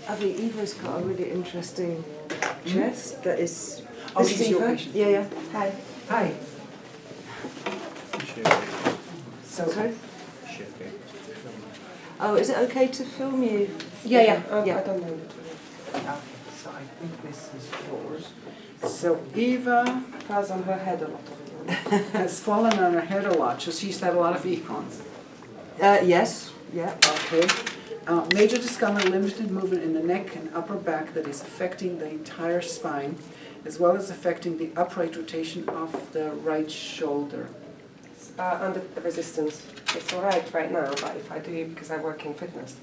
Avi, Eva's got a really interesting chest that is... Oh, this she's is your Eva? patient. Yeah, yeah. Hi. Hi. So, Sorry? Oh, is it okay to film you? Yeah. Yeah. I don't mind it. okay, so I think this is yours. So Eva Falls on her head a lot of it. has fallen on her head a lot, so she's had a lot of econs. Yes. Yeah. Okay. Major discomfort, limited movement in the neck and upper back that is affecting the entire spine, as well as affecting the upright rotation of the right shoulder. Under the resistance. It's alright right now, but if I do, because I work in fitness,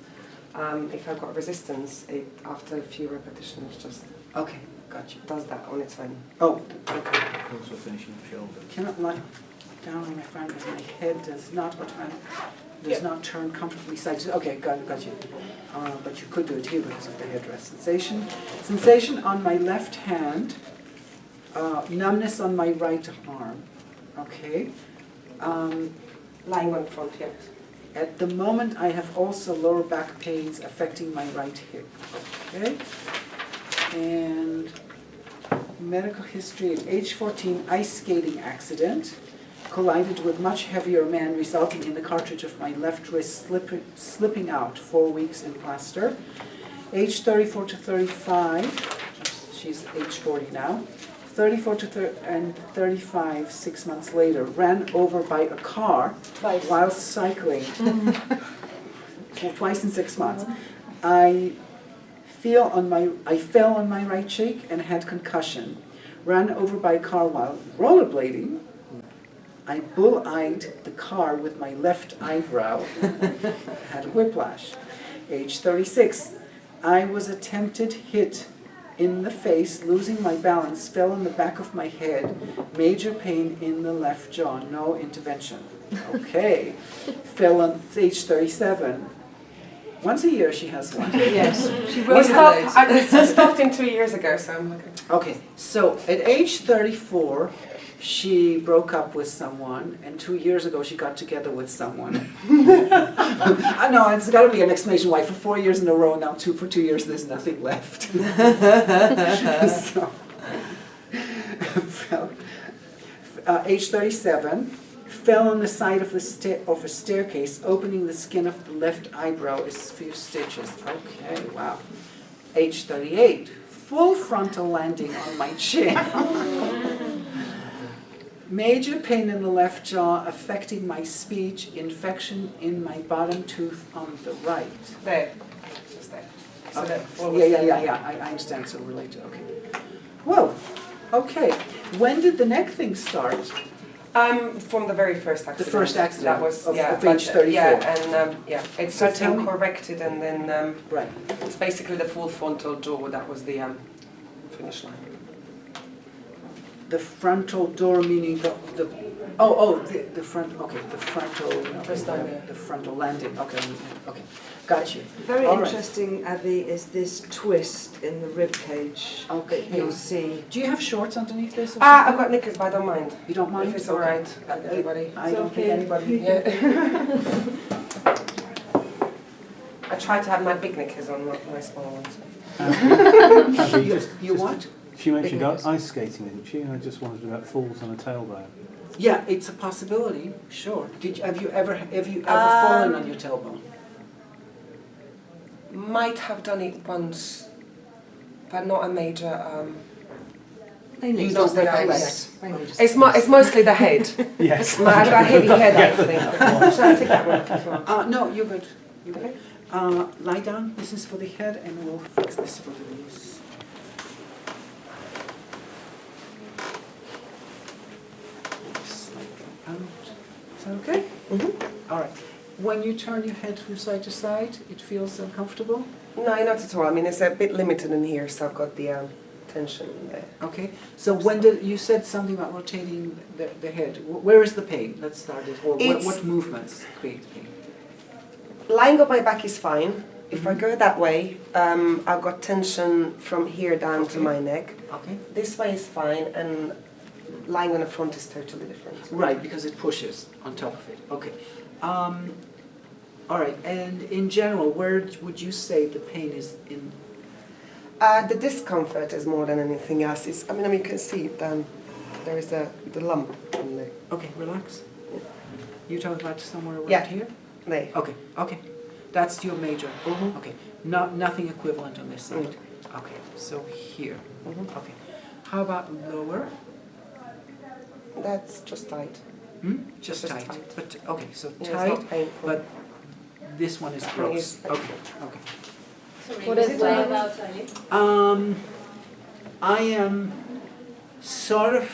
if I've got resistance, it after a few repetitions just Okay, got you. does that on its own. Oh, okay. Also finishing the shoulder. Cannot lie down on my front as my head does not not turn comfortably side to. Okay, got you. But you could do it here because of the headrest. Sensation on my left hand. Numbness on my right arm. Okay. Lying on front, yes. At the moment, I have also lower back pains affecting my right hip. Okay. And medical history at age 14, ice skating accident. Collided with much heavier man, resulting in the cartilage of my left wrist slipping out. 4 weeks in plaster. Age 34 to 35. She's age 40 now. 34 to 35, 6 months later, ran over by a car Twice. while cycling. Twice in 6 months. I fell on my right cheek and had concussion. Ran over by a car while rollerblading. I bull-eyed the car with my left eyebrow. Had a whiplash. Age 36. I was attempted hit in the face, losing my balance, fell on the back of my head, major pain in the left jaw, no intervention. Okay. Fell on age 37. Once a year she has one. Yes. She We wrote stopped, I stopped in 2 years ago, so I'm like... Okay, so at age 34, she broke up with someone, and 2 years ago she got together with someone. I know, it's got to be an explanation why for 4 years in a row, now for 2 years there's nothing left. So, age 37, fell on the side of a staircase, opening the skin of the left eyebrow a few stitches. Okay, wow. Age 38, full frontal landing on my chin. Major pain in the left jaw affecting my speech, infection in my bottom tooth on the right. There. Just there. So Okay. that Yeah, I understand, so related, okay. Whoa, okay. When did the neck thing start? From the very first accident. The first accident that was, of yeah, age 34. Yeah, and it's So tell me- corrected, and then Right. it's basically the full frontal jaw. That was the finish line. The frontal door meaning the front, okay, the frontal, Just down there. the frontal landing, okay, got you. Very All right. interesting, Avi, is this twist in the rib cage Okay. that you'll see. Do you have shorts underneath this or I've something? got knickers, but I don't mind. You don't mind? If it's Okay. alright, everybody. I don't think anybody. Yeah. I try to have my big knickers on, not my small ones. You what? She mentioned Big ice skating, didn't she? And I just wondered about falls on a tailbone. Yeah, it's a possibility, sure. Have you ever fallen on your tailbone? Might have done it once, but not a major. Mainly You just don't the recollect. face. Mainly just It's mostly the head. Yes. I've got a heavy head, I think. Should I take that one off as well? No, you're good. You're good. Lie down. This is for the head, and we'll fix this for the knees. Slide them out. Is that okay? Mm-hmm. All right. When you turn your head from side to side, it feels uncomfortable? No, not at all. I mean, it's a bit limited in here, so I've got the tension in there. Okay. So when did you said something about rotating the head? Where is the pain? Let's start it. Or what movements create pain? Lying on my back is fine. If I go that way, I've got tension from here down to my neck. Okay. This way is fine, and lying on the front is totally different. Right, because it pushes on top of it. Okay. All right, and in general, where would you say the pain is in? The discomfort is more than anything else. I mean, you can see there is the lump on the Okay, relax. You talking about somewhere around Yeah. here? leg. Okay, okay. That's your major. Mhm. Okay, nothing equivalent on this side. Okay, so here. Mhm. Okay. How about lower? That's just tight. Just Just tight. tight. But okay, so Yeah, it's tight, not painful. but this one is gross. Yes. Okay, okay. What is whereabouts are you? I am sort of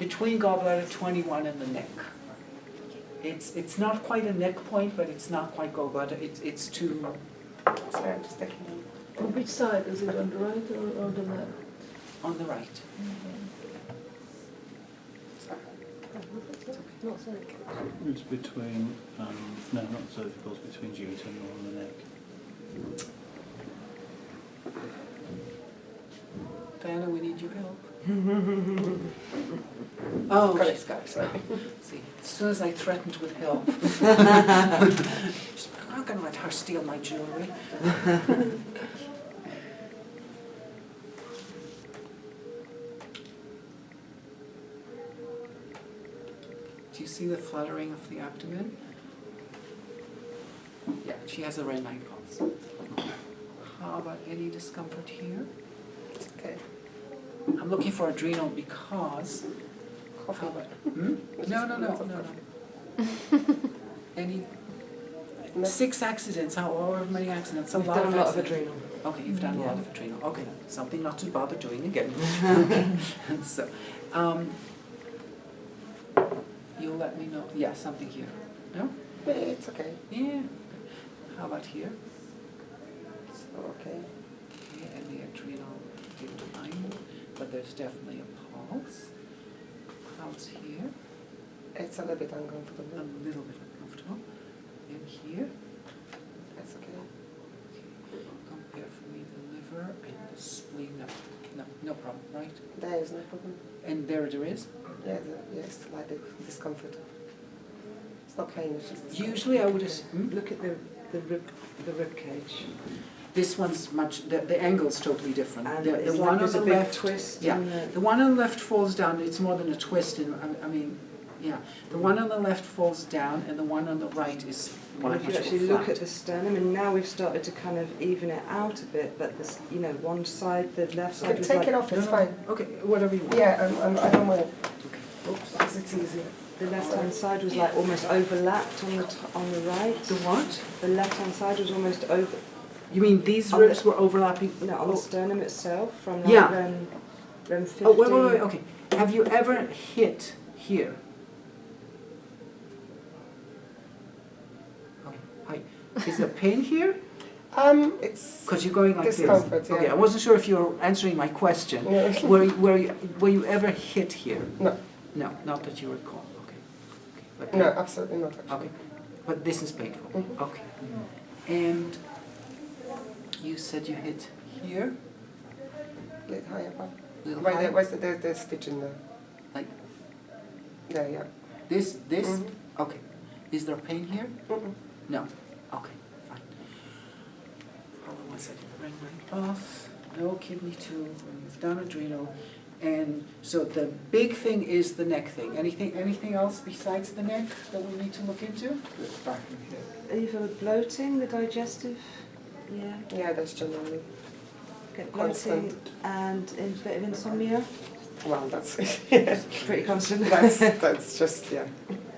between gallbladder 21 and the neck. It's not quite a neck point, but it's not quite gallbladder. It's too Sorry, I'm just taking them. On which side? Is it on the right or on the left? on the right. Not so. It's between, no, not cervical, it's between genitourinal and the neck. Diana, we need your help. Oh, Got it. she's got it. Sorry. See, as soon as I threatened with help, I'm not going to let her steal my jewelry. Do you see the fluttering of the abdomen? Yeah, she has a red line pulse. How about any discomfort here? Okay. I'm looking for adrenal because. Coffee. How about, no. Any No. 6 accidents? However many accidents? We've done a lot of accidents. adrenal. Okay, you've done a lot Yeah. of adrenal. Okay, something not to bother doing again. So, you'll let me know. Yeah, something here. No? Yeah, it's okay. Yeah. How about here? It's okay. Okay, and the adrenal didn't find, but there's definitely a pulse. How's here? It's a little bit A uncomfortable. little bit uncomfortable. And here? It's okay. Okay. Compare for me the liver and the spleen. No problem, right? There is no problem. And there is? Yeah, yes, like the discomfort. It's not pain, it's just discomfort. Usually I would assume, Look at the rib cage. this one's the angle's totally different. And The it's one like on there's the a big left, twist. yeah. in the- The one on the left falls down, it's more than a twist, and I mean, yeah. The one on the left falls down, and the one on the right is And much if you more actually look flat. at the sternum, and now we've started to kind of even it out a bit, but this, one side, the left You side can was take like, it off, it's No. fine. Okay, whatever you want. Yeah, I don't want it. Oops. Because it's easier. the left hand side was like almost overlapped on on the right. The what? The left hand side was almost over, You mean these On the- ribs were overlapping? no, on the Oh, sternum itself from like Yeah. rem 50. oh, wait, okay. Have you ever hit here? Oh, hi. Is there pain here? It's Because you're going like discomfort, this. yeah. Okay, I wasn't sure if you were answering my question. Yeah. Were you ever hit here? No. No, not that you recall. Okay. But No, absolutely not actually. Okay. But this is painful. Mhm. Okay. And you said you hit here, A little higher up. little Right high, there, where's there's the stitch in there? like There, yeah. this. Mhm. Okay. Is there pain here? Mm-mm. No. Okay, fine. Hold on one second. Ring pulse. No kidney tube. We've done adrenal. And so the big thing is the neck thing. Anything else besides the neck that we need to look into? Good. Back in here. Either bloating, the digestive, yeah, Yeah, that's generally. get bloating, Constant. and a bit of insomnia, Well, that's pretty constant. that's just yeah.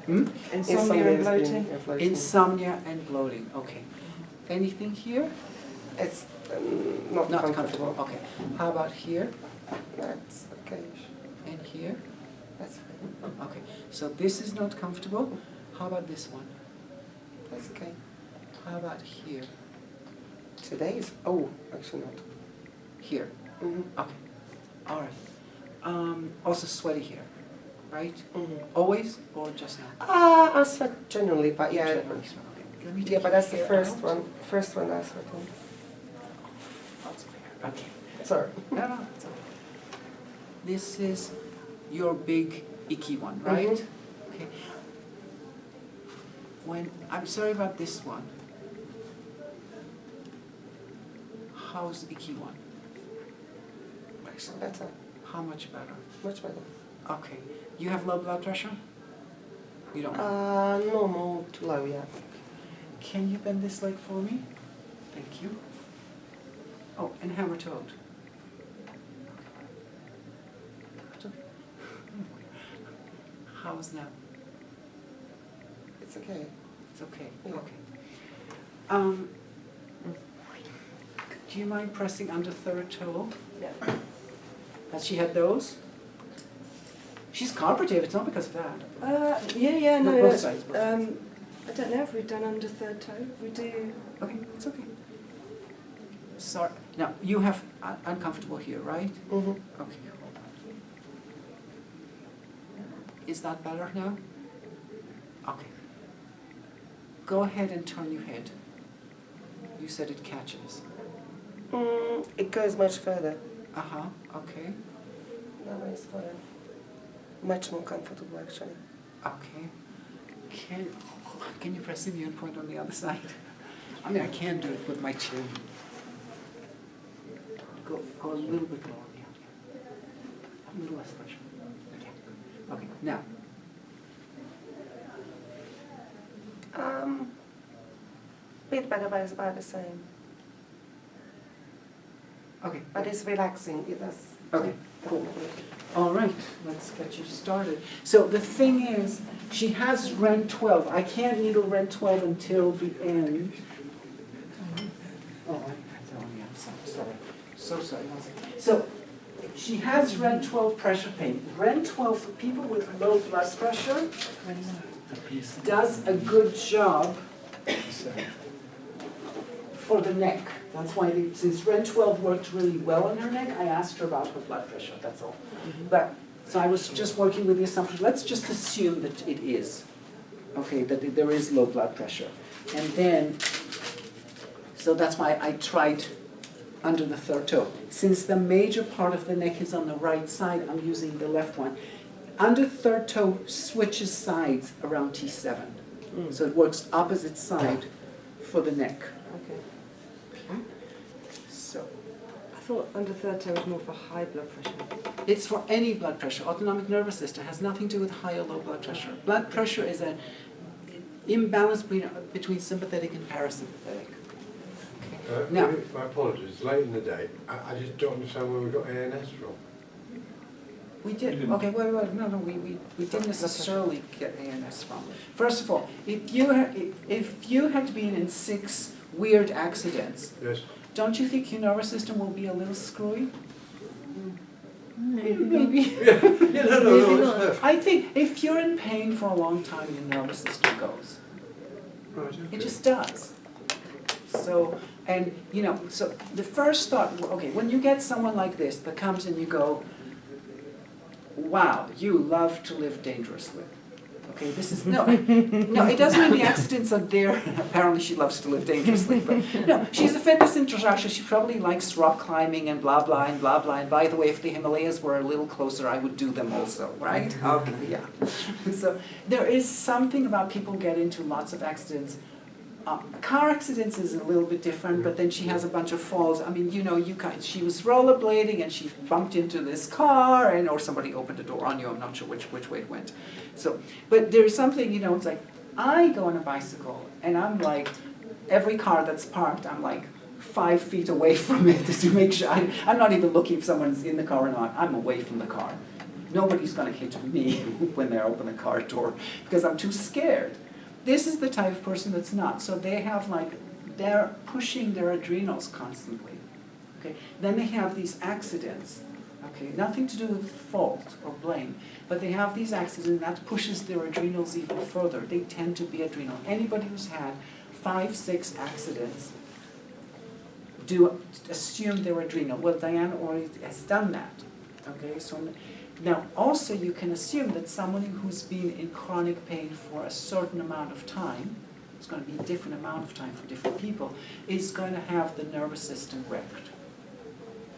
Insomnia and has been- bloating. yeah, bloating. Insomnia and bloating. Okay. Anything here? It's not comfortable. Okay. How about here That's okay. and here? That's fine. Okay. So this is not comfortable. How about this one? That's okay. How about here? Today is actually not. Here. Mm-hmm. Okay. All right. Also sweaty here, right? Mm-hmm. Always or just now? I sweat generally, but yeah. Generally sweat. Okay. Let me Yeah, take but that's the your first out. one. First one I sweat on. Lots of hair. Okay. Sorry. No, it's okay. This is your big icky one, right? Mhm. Okay. I'm sorry about this one. How's the icky one? Actually better, How much better? much better. Okay. You have low blood pressure? You don't? Normal to low, yeah. Can you bend this leg for me? Thank you. Oh, and hammer-toed. How's now? It's okay. It's okay. Yeah. Okay. Do you mind pressing under third toe? Yeah. Has she had those? She's cooperative. It's not because of that. Yeah, No, no. both sides. I don't know if we've done under third toe. We do. Okay, it's okay. Sorry. Now you have uncomfortable here, right? Mm-hmm. Okay. Hold on. Is that better now? Okay. Go ahead and turn your head. You said it catches. It goes much further. Uh-huh. Okay. That way is fine. Much more comfortable, actually. Okay. Can you press the immune point on the other side? I mean, I can do it with my chin. Go a little bit lower. Yeah. A little less pressure. Okay. Now. Bit better, but it's about the same. Okay. But it's relaxing. It does. Okay. Cool. All right, let's get you started. So the thing is, she has Ren 12. I can't needle Ren 12 until the end. Oh, I'm sorry. So sorry. So she has Ren 12 pressure pain. Ren 12 for people with low blood pressure does a good job for the neck. That's why, since Ren 12 worked really well on her neck, I asked her about her blood pressure, that's all. But, so I was just working with the assumption, let's just assume that it is, okay, that there is low blood pressure. And then, so that's why I tried under the third toe. Since the major part of the neck is on the right side, I'm using the left one. Under third toe switches sides around T7. So it works opposite side for the neck. Okay. So I thought under third toe was more for high blood pressure. it's for any blood pressure. Autonomic nervous system has nothing to do with high or low blood pressure. Blood pressure is an imbalance between sympathetic and parasympathetic. Okay. Now, My apologies, it's late in the day. I just don't understand where we got ANS from. we did, okay, wait, no, we didn't necessarily get ANS from. First of all, if you had to be in 6 weird accidents, Yes. don't you think your nervous system will be a little screwy? Maybe. Yeah, no, that's fair. I think if you're in pain for a long time, your nervous system goes. Right, okay. It just does. So, and so the first thought, okay, when you get someone like this that comes and you go, wow, you love to live dangerously. Okay, this is, no, it doesn't mean the accidents are there. Apparently she loves to live dangerously, but no, she's a fitness instructor. She probably likes rock climbing and blah, blah, and blah, blah. And by the way, if the Himalayas were a little closer, I would do them also, right? Okay, yeah. So there is something about people get into lots of accidents. Car accidents is a little bit different, but then she has a bunch of falls. I mean, she was rollerblading and she bumped into this car, or somebody opened the door on you. I'm not sure which way it went. So, but there's something, it's like, I go on a bicycle and I'm like, every car that's parked, I'm like 5 feet away from it to make sure, I'm not even looking if someone's in the car or not. I'm away from the car. Nobody's going to hit me when they open the car door because I'm too scared. This is the type of person that's not. So they have they're pushing their adrenals constantly. Okay? Then they have these accidents. Okay? Nothing to do with fault or blame. But they have these accidents that pushes their adrenals even further. They tend to be adrenal. Anybody who's had 5, 6 accidents do assume they're adrenal. Well, Diane already has done that. Okay? So now, also you can assume that someone who's been in chronic pain for a certain amount of time, it's going to be a different amount of time for different people, is going to have the nervous system wrecked.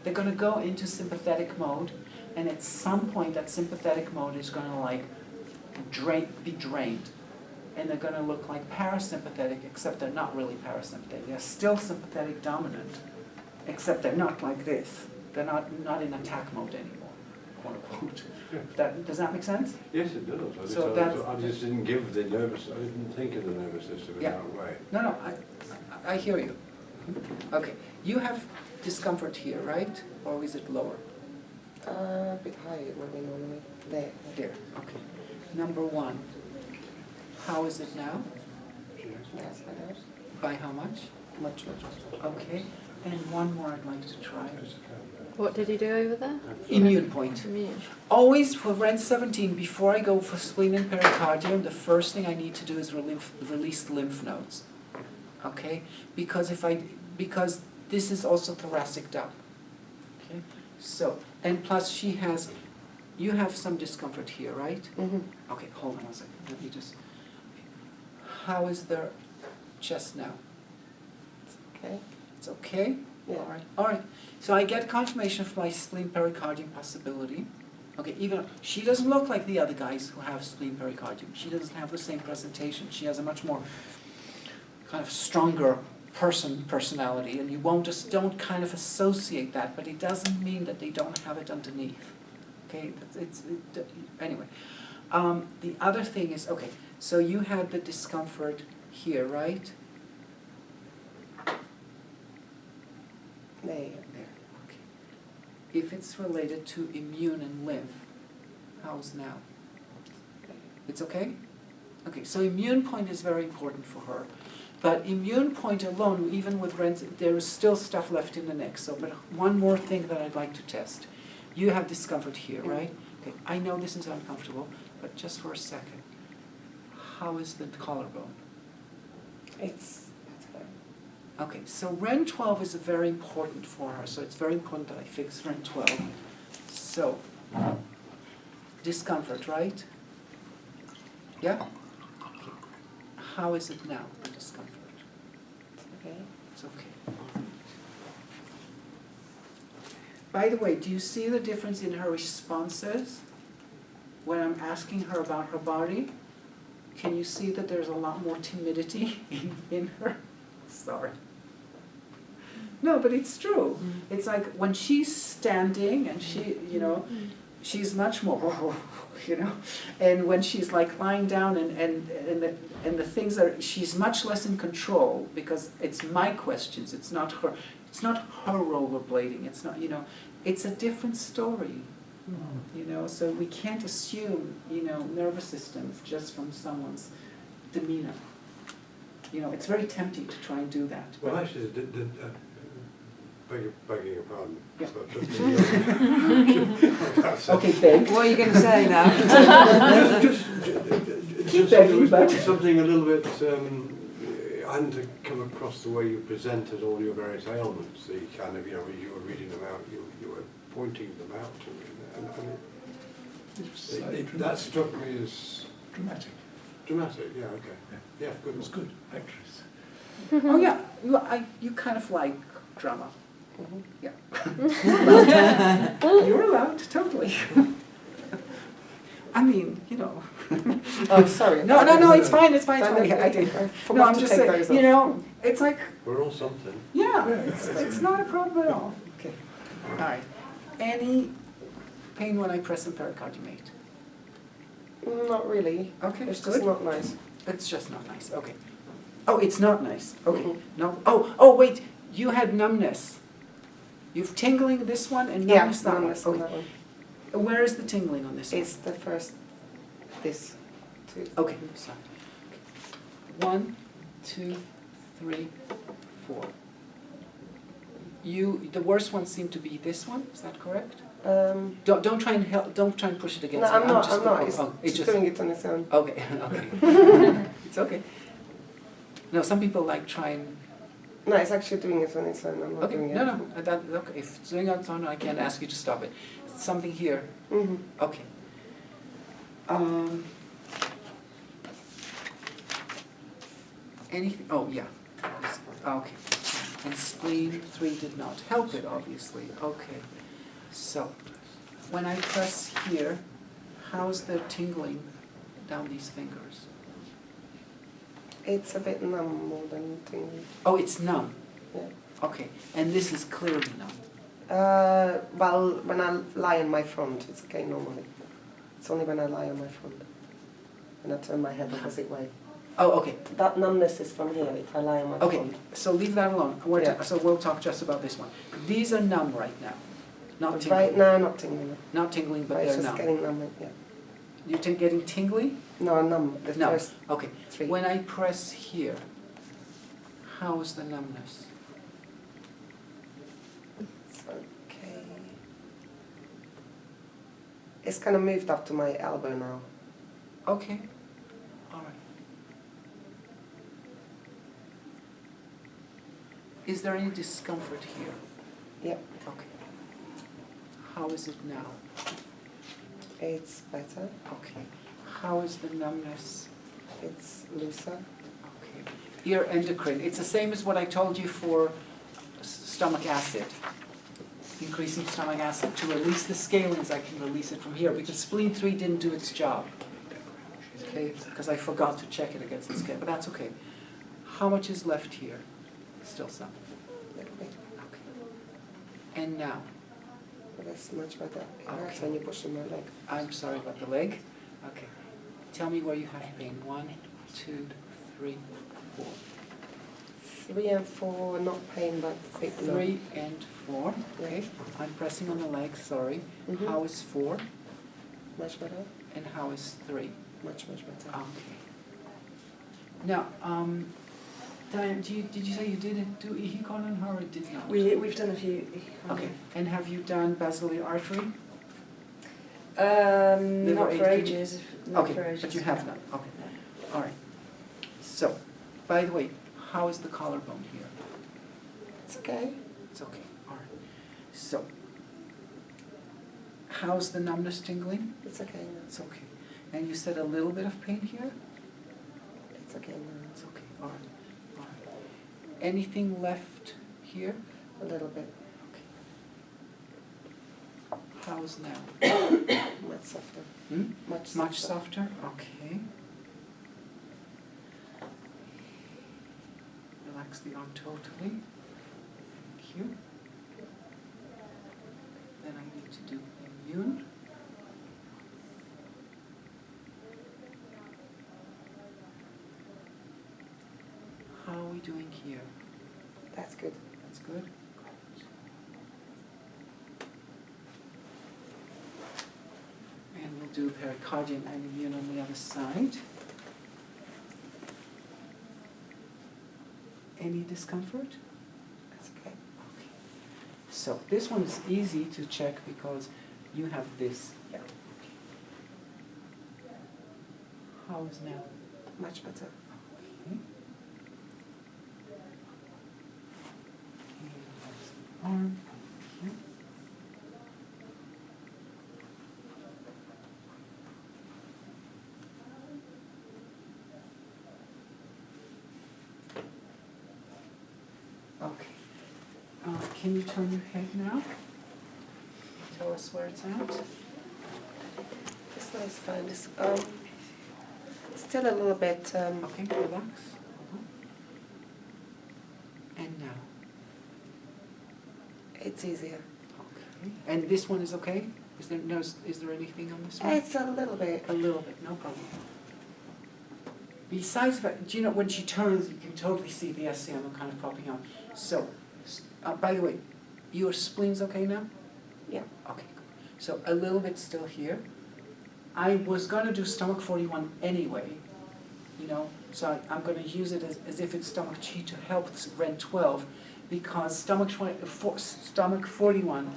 They're going to go into sympathetic mode, and at some point that sympathetic mode is going to be drained. and they're gonna look like parasympathetic, except they're not really parasympathetic. They're still sympathetic dominant, except they're not like this. They're not in attack mode anymore, quote unquote. Does that make sense? Yes, it does. I just didn't give the nervous, I didn't think of the nervous system in that way. No, I hear you. Okay, you have discomfort here, right? Or is it lower? A bit higher maybe normally. There. There, okay. Number one, how is it now? Yes, I know. By how much? Much. Okay, and one more I'd like to try. What did you do over there? Immune point. Immune. Always for REN 17, before I go for spleen and pericardium, the first thing I need to do is release lymph nodes. Okay? Because this is also thoracic duct. Okay? So, and plus you have some discomfort here, right? Mm-hmm. Okay, hold on one second. Let me just. How is their chest now? Okay. It's okay? Yeah. All right. So I get confirmation of my spleen pericardium possibility. Okay, even she doesn't look like the other guys who have spleen pericardium. She doesn't have the same presentation. She has a much more kind of stronger personality, and you don't kind of associate that, but it doesn't mean that they don't have it underneath. Okay, anyway. The other thing is, okay, so you had the discomfort here, right? There. There, okay. If it's related to immune and lymph, how's now? It's okay? Okay, so immune point is very important for her. But immune point alone, even with RENs, there is still stuff left in the neck. So, but one more thing that I'd like to test. You have discomfort here, right? Okay, I know this is uncomfortable, but just for a second. How is the collarbone? It's Okay, so REN 12 is very important for her, so it's very important that I fix REN 12. So, discomfort, right? Yeah? Okay. How is it now, the discomfort? okay. It's okay. By the way, do you see the difference in her responses when I'm asking her about her body? Can you see that there's a lot more timidity in her? Sorry. No, but it's true. It's like when she's standing and she's much more, and when she's like lying down and the things are, she's much less in control because it's my questions, it's not her rollerblading, it's not, it's a different story. So we can't assume, nervous system just from someone's demeanor. It's very tempting to try and do that. Well, actually, begging your pardon. Yeah. Okay, beg. What are you going to say now? just something a little bit, I hadn't come across the way you presented all your various ailments, the kind of, as you were reading them out, you were pointing them out to me, and that struck me as dramatic. Dramatic, yeah, okay. Yeah, good. It was good, actress. Oh yeah, you kind of like drama. Mm-hmm. Yeah. You're allowed, totally. I mean, Oh, sorry. No, it's fine, it's fine. I did. No, I'm just saying, it's like, We're all something. yeah, it's not a problem at all. Okay, all right. Any pain when I press and pericardiumate? Not really. Okay, It's good. just not nice. It's just not nice, okay. Oh, it's not nice, okay. Mhm. No, oh, wait, you had numbness. You've tingling this one and numbness that one. numbness on Okay. that one. Where is the tingling on this one? It's the first, this, two. Okay, sorry. 1, 2, 3, 4. The worst one seemed to be this one, is that correct? Don't try and help, don't try and push it No, against me. I'm not. It's It's doing it on its own. Okay, It's okay. No, some people like try and. No, it's actually doing it on its own. I'm not Okay, doing it. no, okay. If it's doing it on its own, I can't ask you to stop it. Something here. Mm-hmm. Okay. Anything? Oh, yeah. Okay. And spleen 3 did not help it, obviously. Okay. So, when I press here, how's the tingling down these fingers? It's a bit numb more than tingly. Oh, it's numb. Yeah. Okay, and this is clearly numb. Well, when I lie on my front, it's okay normally. It's only when I lie on my front. When I turn my head opposite way. Oh, okay. That numbness is from here, if I lie on my Okay, front. so leave that alone. Yeah. So we'll talk just about this one. These are numb right now. Not But tingling. right now, not tingling. Not tingling, but It's they're just numb. getting numb, yeah. You're getting tingly? No, numb. The No. first Okay. 3. When I press here, how is the numbness? It's okay. It's kind of moved up to my elbow now. Okay. All right. Is there any discomfort here? Yep, Okay. How is it now? it's better. Okay. How is the numbness? It's looser. Okay. Ear endocrine. It's the same as what I told you for stomach acid. Increasing stomach acid. To release the scalenes, I can release it from here because spleen 3 didn't do its job. Okay, because I forgot to check it against the scale, but that's okay. How much is left here? Still some. Okay. Okay. And now, That's much better. It hurts Okay. when you push in my leg. I'm sorry about the leg. Okay. Tell me where you have pain. 1, 2, 3, 4. 3 and 4, not pain, but quick numb. 3 and 4. Okay. I'm pressing on the leg, sorry. Mhm. How is 4? Much better. And how is 3? Much better. Okay. Now, Diane, did you say you didn't do Ihikon on her or did not? We've done a few. Okay. And have you done basilar artery? Not for Liver ages. Not Okay, for ages. but you have done. Okay. All right. So, by the way, how is the collarbone here? It's okay. It's okay. All right. So, how's the numbness tingling? It's okay now. It's okay. And you said a little bit of pain here? It's okay now. It's okay. All right. All right. Anything left here? A little bit. Okay. How's now? Much softer. Hmm? Much softer. Much softer? Okay. Relax the arm totally. Thank you. Then I need to do immune. How are we doing here? That's good. That's good. And we'll do pericardium and immune on the other side. Any discomfort? That's okay. Okay. So this one is easy to check because you have this. Yeah. How is now? Much better. Okay. Arm. Okay. Okay. Can you turn your head now? Tell us where it's at. This one is fine. This, still a little bit. Okay, relax. And now. It's easier. Okay. And this one is okay? Is there anything on this one? It's a little bit. A little bit, no problem. Besides that, do you know when she turns, you can totally see the SCM kind of popping out. So, by the way, your spleen's okay now? Yeah. Okay, good. So a little bit still here. I was going to do stomach 41 anyway, you know, so I'm going to use it as if it's stomach chi to help Ren 12, because stomach 41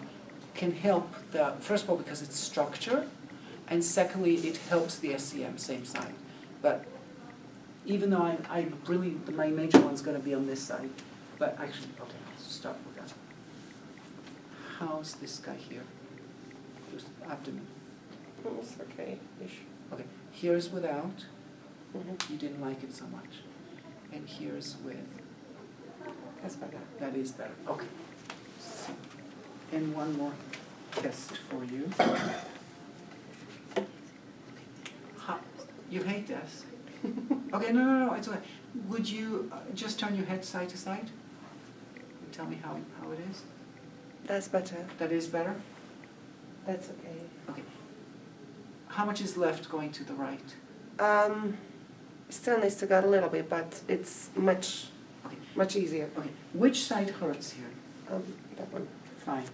can help first of all because it's structure, and secondly it helps the SCM, same side. But even though my major one's going to be on this side, but actually, okay, let's start with that. How's this guy here? Just abdomen. It's okay-ish. Okay, here's without. Mm-hmm. You didn't like it so much. And here's with. That's better. That is better. Okay. So, and one more test for you. You hate this. Okay, no, it's okay. Would you just turn your head side to side? And tell me how it is? That's better. That is better? That's okay. Okay. How much is left going to the right? Still needs to go a little bit, but it's much easier. Okay. Which side hurts here? That one. Fine.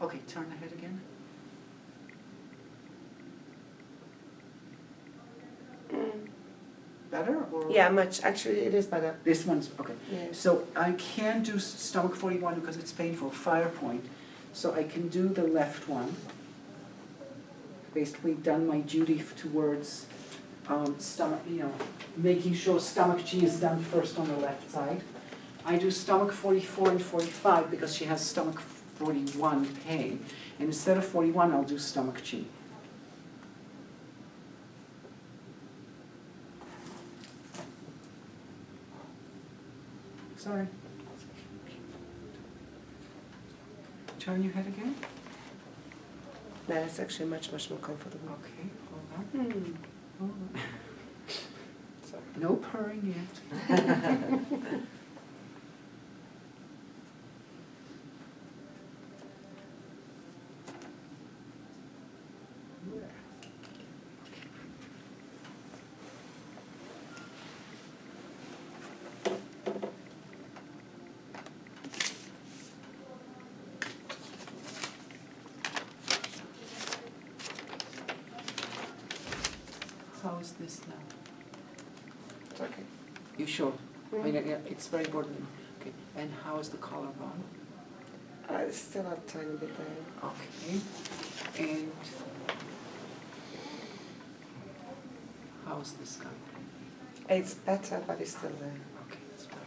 Okay, turn the head again. Better or? Yeah, much. Actually, it is better. This one's, okay. Yeah. So I can do stomach 41 because it's painful, fire point. So I can do the left one. Basically done my duty towards stomach, making sure stomach G is done first on the left side. I do stomach 44 and 45 because she has stomach 41 pain. And instead of 41, I'll do stomach G. Sorry. Turn your head again. No, it's actually much more comfortable. Okay, hold on. Hold on. Sorry. No purring yet. How is this now? It's okay. You sure? I mean, yeah, it's very important. Okay, and how is the collarbone? It's still a tiny bit there. Okay, and how's this guy? It's better, but it's still there. Okay, it's better.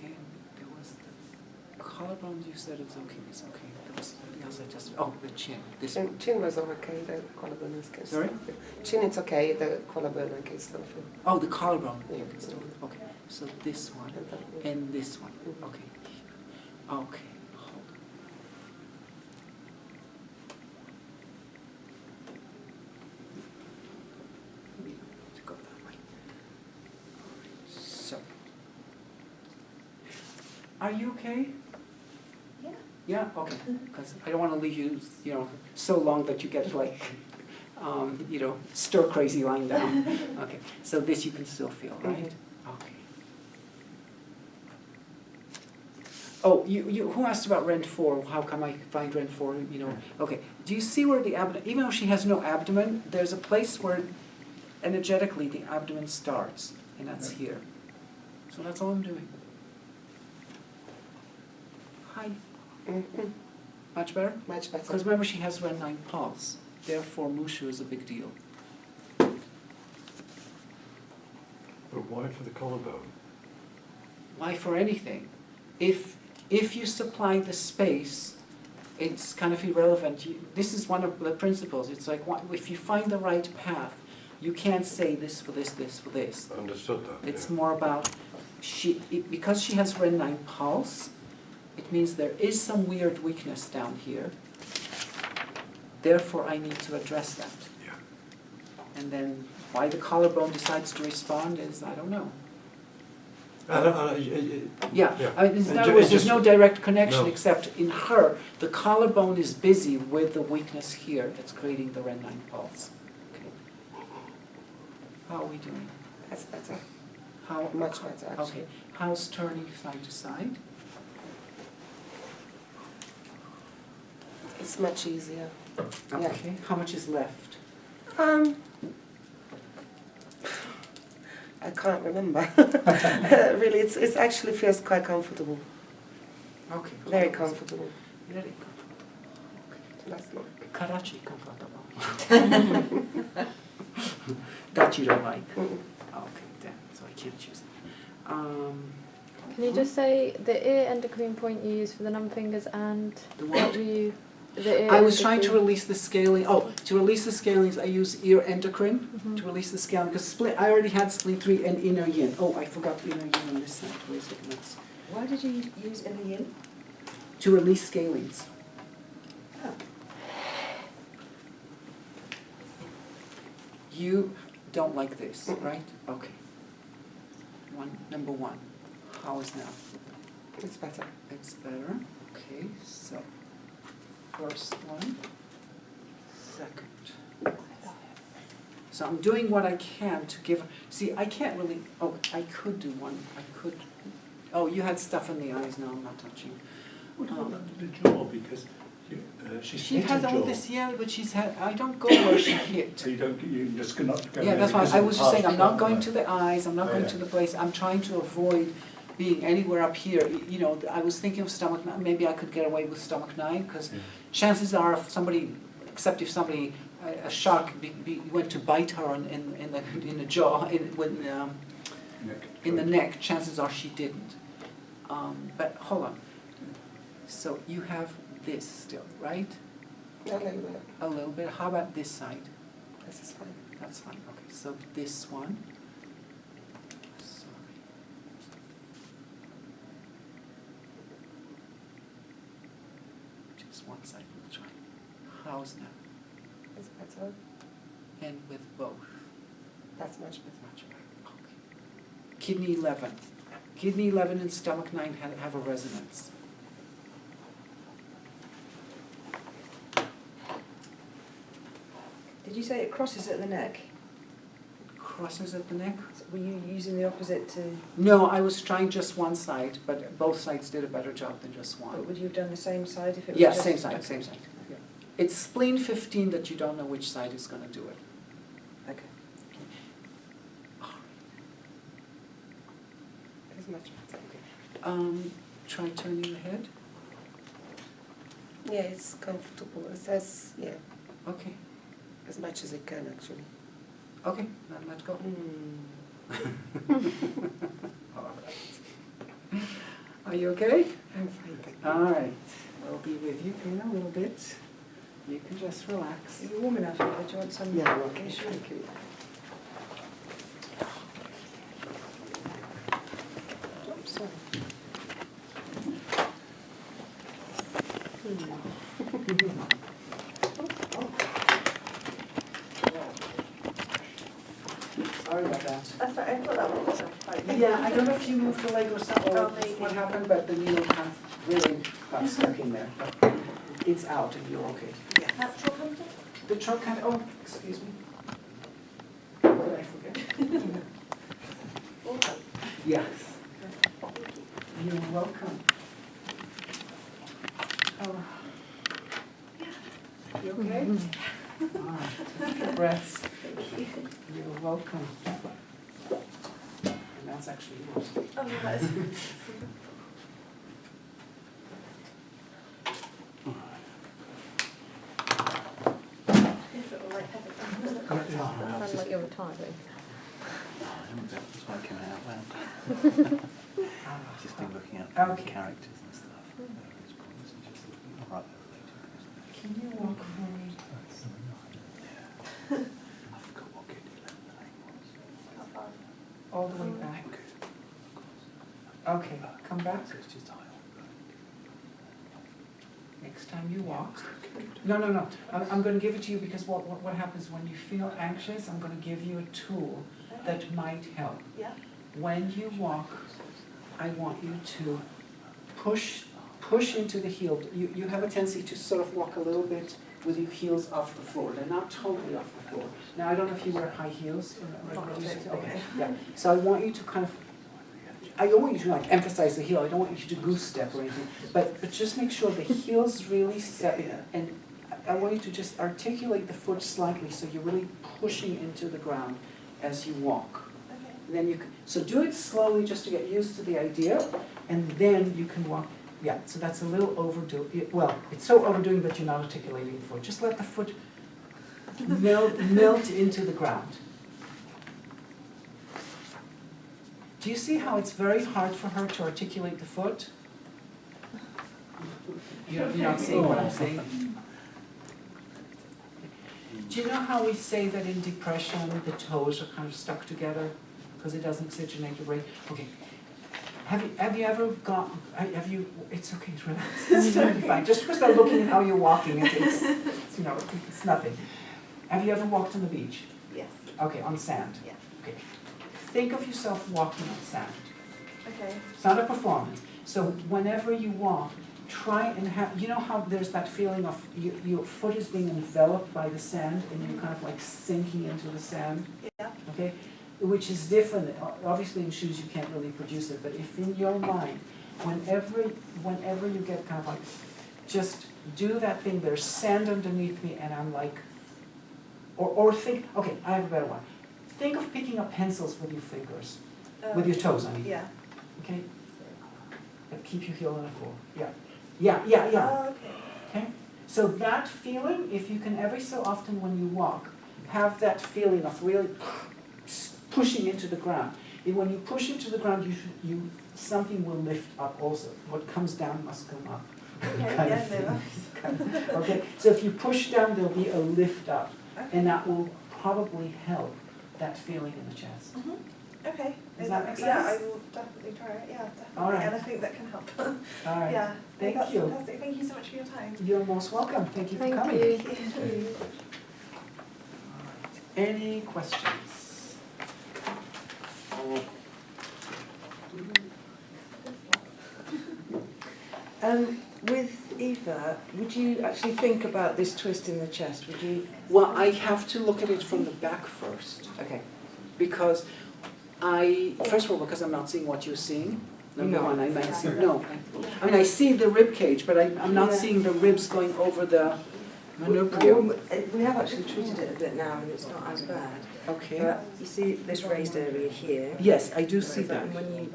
And there was the collarbone. You said it's okay. It's okay. There was something else I just. Oh, the chin. This one. And chin was okay, the collarbone is can Sorry? still feel. Chin, it's okay, the collarbone I can still feel. Oh, the collarbone. Yeah, You can still. Okay, so this one And that one. and this one. Mhm. Okay. Okay. Hold on. Maybe to go that way. So, are you okay? Yeah. Yeah. Okay. Because I don't want to leave you, so long that you get like, stir crazy lying down. Okay. So this you can still feel, right? Okay. Oh, you who asked about Rent 4? How come I find Rent 4? Okay. Do you see where the abdomen, even though she has no abdomen, there's a place where energetically the abdomen starts, and that's here. So that's all I'm doing. Hi. Mhm. Much better? Much better. Because remember, she has Ren 9 pulse. Therefore, Mushu is a big deal. But why for the collarbone? Why for anything? If you supply the space, it's kind of irrelevant. This is one of the principles. It's like if you find the right path, you can't say this for this, this for this. Understood that. It's yeah. more about because she has Ren 9 pulse, it means there is some weird weakness down here. Therefore, I need to address that. Yeah. And then why the collarbone decides to respond is, I don't know. Yeah. I mean, in And other ju- words, it there's just- no direct connection No. except in her, the collarbone is busy with the weakness here that's creating the Ren 9 pulse. Okay. How are we doing? That's better. How Much better, actually. Okay. How's turning side to side? It's much easier. Yeah. Okay. How much is left? I can't remember. Really, it actually feels quite comfortable. Okay. Very comfortable. Very comfortable. That's not. Karachi comfortable. That you don't like. Okay, damn. So I can't choose that. Can you just say the ear endocrine point you use for the numb fingers and The what what? were you? The ear I was trying to endocrine- release the scaling. Oh, to release the scalings, I use ear endocrine Mhm. to release the scaling because I already had spleen 3 and inner yin. Oh, I forgot the inner yin on this side. Wait a second. Why did you use in the yin? To release scalenes. Oh. You don't like this, right? Okay. Number one. How is now? It's better. It's better. Okay, so first one, second. So I'm doing what I can to give, see, I can't really, oh, I could do one, oh, you had stuff in the eyes, no, I'm not touching. What about under the jaw? Because she's She hit has her all jaw. this, yeah, but she's had, I don't go where she hit. So you're just not going Yeah, that's why because I of was the just saying, past I'm not trauma. going to the eyes, I'm not Oh, going yeah. to the place, I'm trying to avoid being anywhere up here. You know, I was thinking of stomach 9, maybe I could get away with stomach 9, because Yeah. chances are if somebody, except if somebody, a shark went to bite her in the jaw, in the neck, chances are she didn't. But hold on, so you have this still, right? A little bit. A little bit, how about this side? This is fine. That's fine, okay, so this one. Sorry. Just one side, we'll try. How's now? It's better. And with both? That's much better. Much better, okay. Kidney 11. Kidney 11 and stomach 9 have a resonance. Did you say it crosses at the neck? Crosses at the neck? Were you using the opposite to... No, I was trying just one side, but both sides did a better job than just one. But would you have done the same side if it was Yeah, just... same side, same side. Yeah. It's spleen 15 that you don't know which side is going to do it. Okay. It's much better. Try turning your head. Yeah, it's comfortable. It says, yeah, Okay, as much as it can actually. okay, now let go. All right. Are you okay? I'm fine, thank you. All right, we'll be with you in a little bit. You can just relax. Is it warm enough? Or do you want some... Yeah, okay, Sure. thank you. Oops, sorry. Sorry about that. That's right, I thought that was fine. Yeah, I don't know if you moved the leg or something, or Oh, maybe. what happened, but the needle kind of really got stuck in there. But it's out and you're okay. Natural contact? The trunk kind of, oh, excuse me. What did I forget? Yes. You're welcome. Oh. You okay? All right, take your breaths. You're welcome. And that's actually yours. Oh, no, that is. Sounds like you're retiring. That's why I came out loud. I've just been looking at the Okay. characters and stuff. Those points and just looking, all right, they're related. Can you walk for me? I forgot what kidney level the name was. All the way back. Okay, come back. So it's just high. Next time you walk. No. I'm going to give it to you because what happens when you feel anxious, I'm going to give you a tool that might help. Yeah. When you walk, I want you to push into the heel. You have a tendency to sort of walk a little bit with your heels off the floor. They're not totally off the floor. Now, I don't know if you wear high heels. Okay. Yeah. So I want you to kind of, I don't want you to like emphasize the heel. I don't want you to goose step or anything. But just make sure the heel's really stepping. And I want you to just articulate the foot slightly so you're really pushing into the ground as you walk. And then you can, so do it slowly just to get used to the idea, and then you can walk. Yeah, so that's a little overdo. Well, it's so overdoing that you're not articulating the foot. Just let the foot melt into the ground. Do you see how it's very hard for her to articulate the foot? You're not seeing what I'm saying? Do you know how we say that in depression the toes are kind of stuck together because it doesn't oxygenate the brain? Okay. Have you ever gone, it's okay, it's relax, it's totally fine. Just because they're looking at how you're walking, it's it's nothing. Have you ever walked on the beach? Yes. Okay, on sand? Yeah. Okay. Think of yourself walking on sand. Okay. It's not a performance. So whenever you walk, try and have, you know how there's that feeling of your foot is being enveloped by the sand and you're kind of like sinking into the sand? Yeah. Okay? Which is different. Obviously in shoes you can't really produce it, but if in your mind, whenever you get kind of like, just do that thing, there's sand underneath me and I'm like, or think, okay, I have a better one. Think of picking up pencils with your fingers, with your toes, I mean. Yeah. Okay? But keep your heel on the floor. Yeah. Yeah. Oh, okay. Okay? So that feeling, if you can every so often when you walk, have that feeling of really pushing into the ground. And when you push into the ground, something will lift up also. What comes down must come up. Okay, kind yeah, of thing. no. Okay, so if you push down, there'll be a lift up, Okay. and that will probably help that feeling in the chest. Okay. Does that make Yeah, I sense? will definitely try it. Yeah, definitely. All right. And I think that can help. All right. Yeah. Thank That's you. fantastic. Thank you so much for your time. You're most welcome. Thank you for Thank coming. you. Thank you. Any questions? With Eva, would you actually think about this twist in the chest? Would you? Well, I have to look at it from the back first, Okay. because first of all, because I'm not seeing what you're seeing. Number No. one, I might see, no. I mean, I see the rib cage, but I'm not Yeah. seeing the ribs going over the manubrio. We have actually treated it a bit now, and it's not as bad. Okay. But you see this raised area here. Yes, I do see that. And when you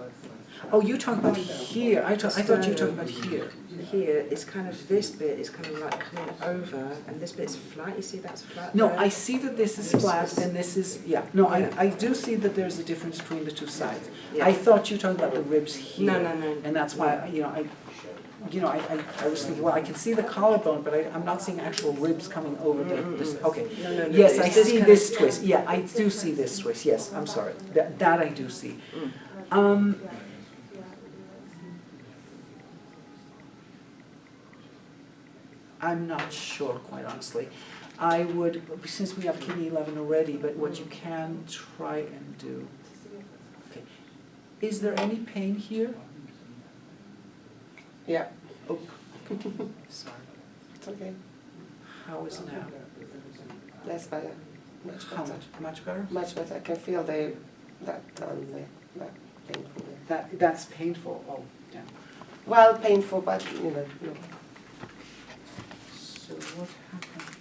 Oh, you're talking about here. I thought you were talking about here. here, it's kind of this bit is kind of like coming over, and this bit's flat. You see that's flat. No, there? I see that this is This flat is- and this is, yeah. No, Yeah. I do see that there's a difference between the two sides. Yeah. I thought you were talking about the ribs here. No. And that's why, I was thinking, well, I can see the collarbone, but I'm not seeing actual ribs coming over this, okay. No. Yes, I it's this see kind this of- twist, yeah, I do see this twist, yes, I'm sorry, that I do see. I'm not sure, quite honestly. I would, since we have kidney 11 already, but what you can try and do, okay. Is there any pain here? Yeah, Oh, sorry. it's okay. How is now? That's better. Much How better. much? Much better? Much better. I can feel that painful. That's painful. Oh, yeah. Well, painful, but no. So what happened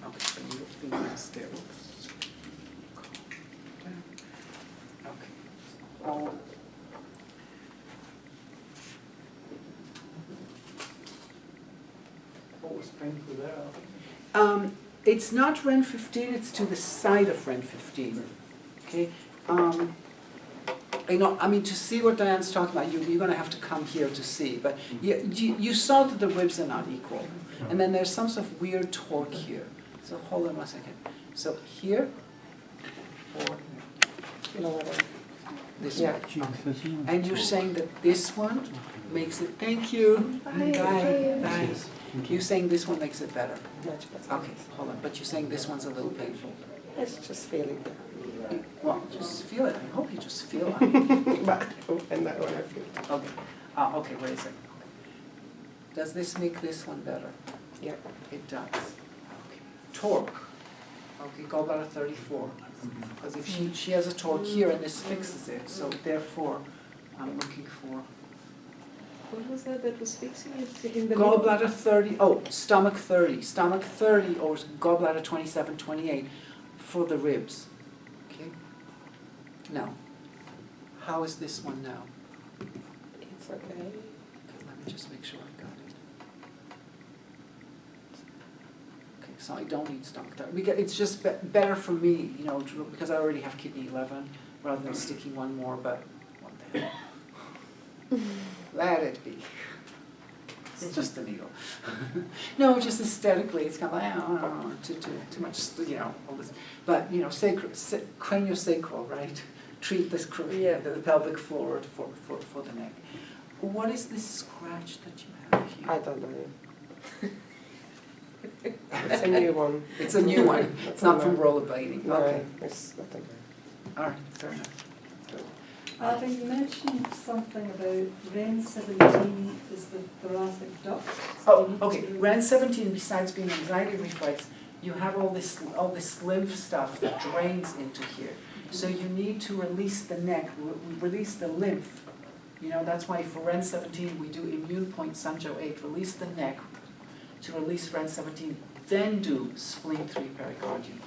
to? Okay, so you've been on steroids. Okay. Oh. What was painful there? It's not REN 15. It's to the side of REN 15. Okay. I mean, to see what Diane's talking about, you're going to have to come here to see. But you saw that the ribs are not equal. And then there's some sort of weird torque here. So hold on 1 second. So here, or You know what? this Yeah. one. And you're saying that this one makes it, thank you. Bye. You're saying this one makes it better. Much better. Okay, hold on. But you're saying this one's a little painful. It's just feeling it. Well, just feel it. I hope you just feel it. But and that one I feel. Okay. Okay, wait a second. Okay. Does this make this one better? Yeah. It does. Okay. Torque. Okay, gallbladder 34. Because if she has a torque here and this fixes it, so therefore I'm looking for What was that was fixing it in the gallbladder 30. Oh, stomach 30. Stomach 30 or gallbladder 27, 28 for the ribs. Okay. Now, how is this one now? It's okay. Okay, let me just make sure I've got it. Okay, so I don't need stomach 30. It's just better for me, because I already have kidney 11, rather than sticking one more, but what the hell. Let it be. It's just a needle. No, just aesthetically, it's kind of like, too much, all this. But, craniosacral, right? treat this the pelvic floor for the neck. What is this scratch that you have here? I don't know. It's a new one. It's a new one. It's not from rollerblading. No, Okay. it's nothing. All right. Fair enough. Avi, you mentioned something about REN 17 is the thoracic duct. Oh, okay. REN 17, besides being anxiety reflex, you have all this lymph stuff that drains into here. So you need to release the neck, release the lymph. You know, that's why for REN 17 we do immune point Sanjo 8, release the neck to release REN 17, then do spleen 3 pericardium.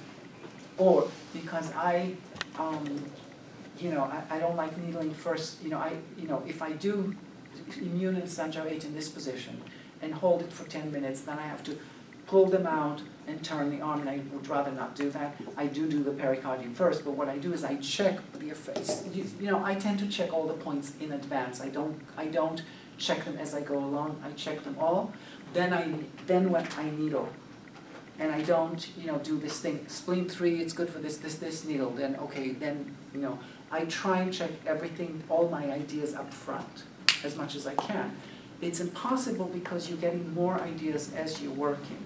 Or because I don't like needling first, if I do immune and Sanjo 8 in this position and hold it for 10 minutes, then I have to pull them out and turn the arm, and I would rather not do that. I do the pericardium first, but what I do is I check the effects. I tend to check all the points in advance. I don't check them as I go along. I check them all. Then when I needle, and I don't, do this thing. Spleen 3, it's good for this needle. Then okay, then I try and check everything, all my ideas up front, as much as I can. It's impossible because you're getting more ideas as you're working.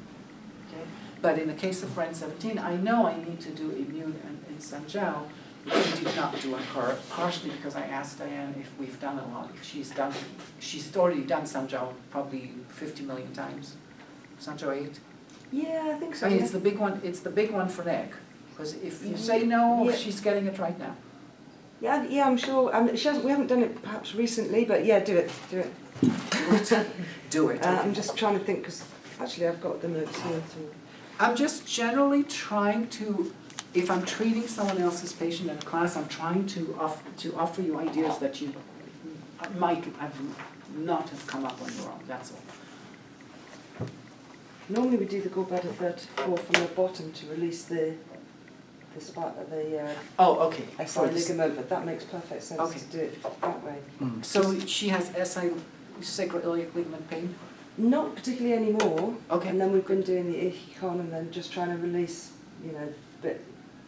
Okay? But in the case of REN 17, I know I need to do immune and Sanjiao, which we did not do on her, partially because I asked Diane if we've done a lot. If she's already done Sanjiao probably 50 million times. Sanjiao 8. Yeah, I think so. I mean, yeah. it's the big one. It's the big one for neck. Because if you say no, Yeah. she's getting it right now. Yeah, I'm sure. We haven't done it perhaps recently, but yeah, do it. Do it. I'm just trying to think because actually I've got the notes here. I'm just generally trying to, if I'm treating someone else's patient in a class, I'm trying to offer you ideas that you might not have come up on your own. That's all. Normally we do the gallbladder 34 from the bottom to release the spot of the Oh, okay. SI ligament, but that makes perfect sense Okay. to do it that way. So she has sacroiliac ligament pain? Not particularly anymore. Okay. And then we've been doing the Ichikon and then just trying to release,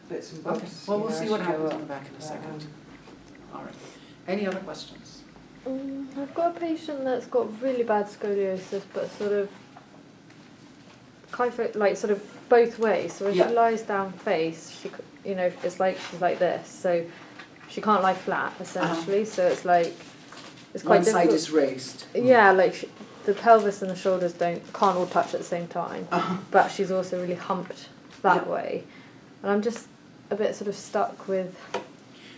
bits and bobs. Okay. Well, we'll see what as you go happens up. on the back in a second. All right. Any other questions? I've got a patient that's got really bad scoliosis, but sort of both ways. So when Yeah. she lies down face, it's like she's like this. So she can't lie flat essentially. So it's like it's quite One side difficult. is raised. Yeah, like the pelvis and the shoulders can't all touch at the same time. But she's also really humped that way, and I'm just a bit sort of stuck with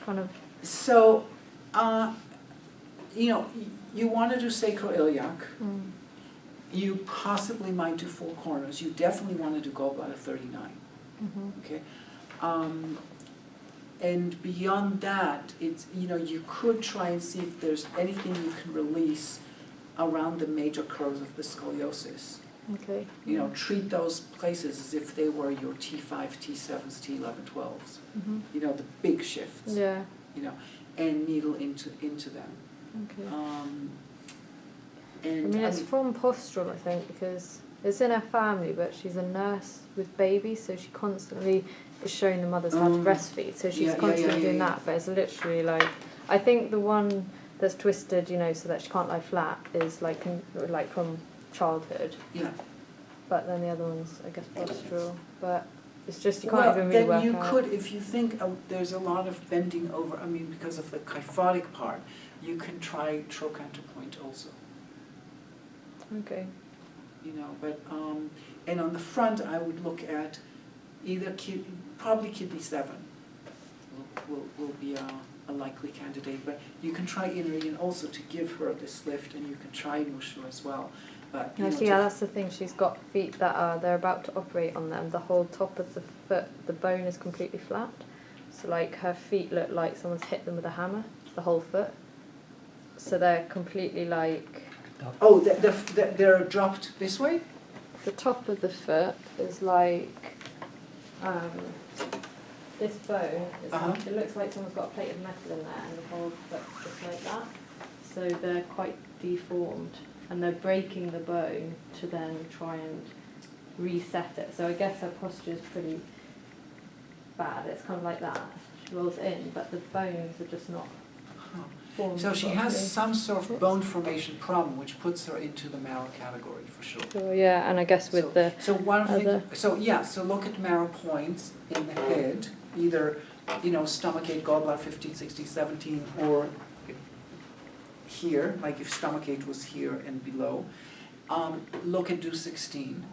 kind of. So, you want to do sacroiliac. You possibly might do 4 corners. You definitely want to do gallbladder 39. Okay. And beyond that, it's you could try and see if there's anything you can release around the major curves of the scoliosis. Okay. Treat those places as if they were your T5, T7s, T11, 12s. The big shifts. Yeah. And needle into them. Okay. And it's from postural, I think, because it's in her family, but she's a nurse with babies, so she constantly is showing the mothers how to breastfeed. So she's constantly doing that, but it's literally like, I think the one that's twisted, so that she can't lie flat is like from childhood. Yeah. But then the other one's, I guess, postural. But it's just you can't even really work then you out. could, if you think there's a lot of bending over, because of the kyphotic part, you can try trochanter point also. Okay. But and on the front I would look at either probably kidney 7 will be a likely candidate, but you can try Inrian also to give her this lift, and you can try Mushu as well. But that's the thing. She's got feet that they're about to operate on them. The whole top of the foot, the bone is completely flat. So like her feet look like someone's hit them with a hammer. The whole foot. So they're completely like. Oh, they're dropped this way? The top of the foot is like this bone. It looks like someone's got a plate of metal in there, and the whole foot's just like that. So they're quite deformed, and they're breaking the bone to then try and reset it. So I guess her posture is pretty bad. It's kind of like that. rolls in, but the bones are just not formed So she properly. has some sort of bone formation problem, which puts her into the marrow category for sure. Sure, yeah, and I guess with the So one of the other- so look at marrow points in the head, either, you know, stomach 8, gallbladder 15, 16, 17, or here, like if stomach 8 was here and below. Look at do 16,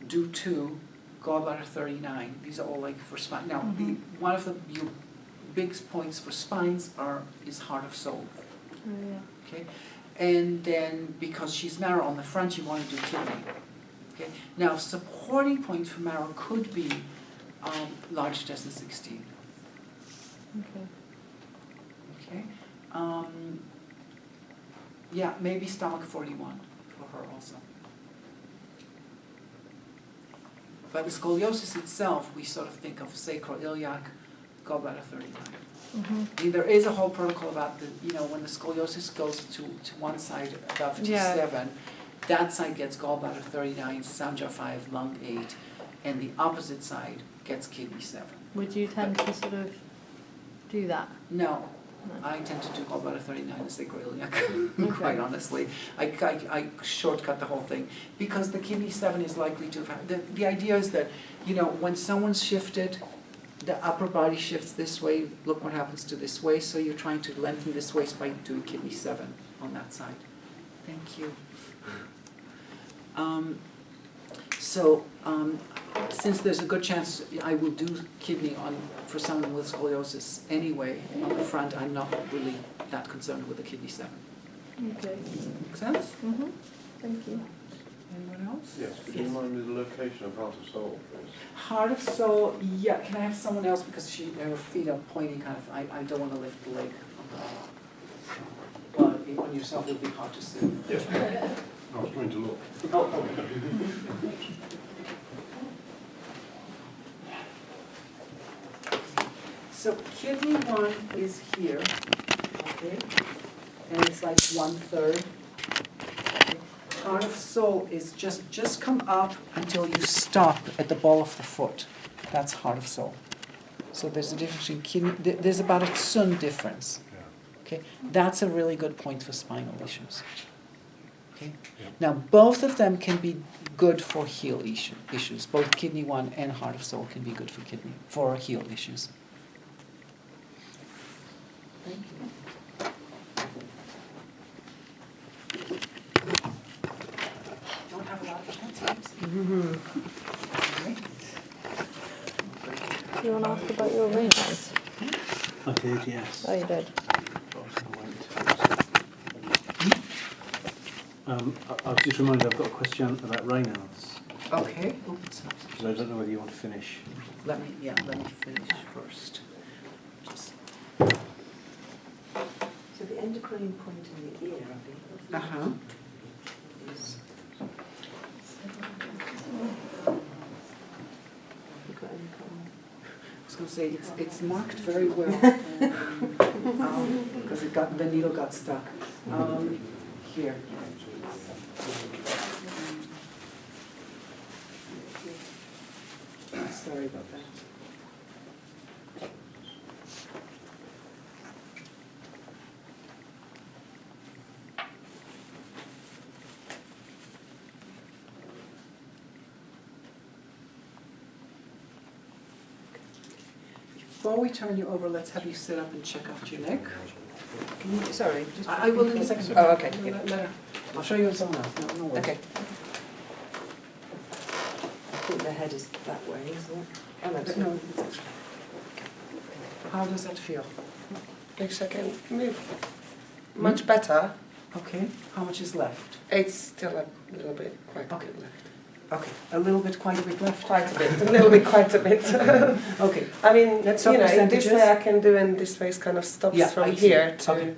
do 2, gallbladder 39. These are all like for spine. Now, one of the big points for spines is heart of soul. Oh, yeah. Okay, and then because she's marrow on the front, you want to do kidney. Okay, now supporting point for marrow could be large intestine 16. Okay. Okay, yeah, maybe stomach 41 for her also. But the scoliosis itself, we sort of think of sacroiliac, gallbladder 39. I mean, there is a whole protocol about the, you know, when the scoliosis goes to one side above T7, that side gets gallbladder 39, Sanja 5, lung 8, and the opposite side gets kidney 7. Would you tend to sort of do that? No, No. I tend to do gallbladder 39 and sacroiliac, quite honestly. I shortcut the whole thing, because the kidney 7 is likely to have, the idea is that, you know, when someone's shifted, the upper body shifts this way, look what happens to this waist, so you're trying to lengthen this waist by doing kidney 7 on that side. Thank you. Since there's a good chance I will do kidney for someone with scoliosis anyway, on the front, I'm not really that concerned with the kidney 7. Okay. Make sense? Thank you. Anyone else? Yes, could you remind me the location of Heart of Soul, please? Heart of Soul, yeah, can I have someone else, because her feet are pointing kind of, I don't want to lift the leg. Well, on yourself it would be hard to see. Yes. I was going to look. Oh. So kidney 1 is here, okay, and it's like 1/3. Heart of Soul is just come up until you stop at the ball of the foot. That's Heart of Soul. So there's a difference in kidney. There's about a tsum difference. Okay, that's a really good point for spinal issues. Okay, now both of them can be good for heel issues. Both kidney 1 and Heart of Soul can be good for heel issues. Thank you. Don't have a lot of chances. Do you want to ask about your rain eyes? I did, yes. Oh, you did. I was just reminded I've got a question about Raynaud's, Okay. Oops. because I don't know whether you want to finish. Let me finish first. Just. So the endocrine point in the ear, I Uh-huh. think, is... You've got any comment? I was going to say it's marked very well because the needle got stuck. Here. Sorry about that. Before we turn you over, let's have you sit up and check out your neck. Can you, sorry, just... I will in a second. Oh, okay. No, I'll show you on someone else. No worries. Okay. I think the head is that way, isn't it? Oh, no, it's No, not. it's actually. How does that feel? Next I can move. Much better. Okay. How much is left? It's still a little bit, quite a Okay. bit left. Okay. A little bit, quite a bit left. Quite a bit, a little bit, quite a bit. Okay. I mean, Let's you talk know, in this percentages. way I can do, and this way kind of stops Yeah, from I see. here to. Okay.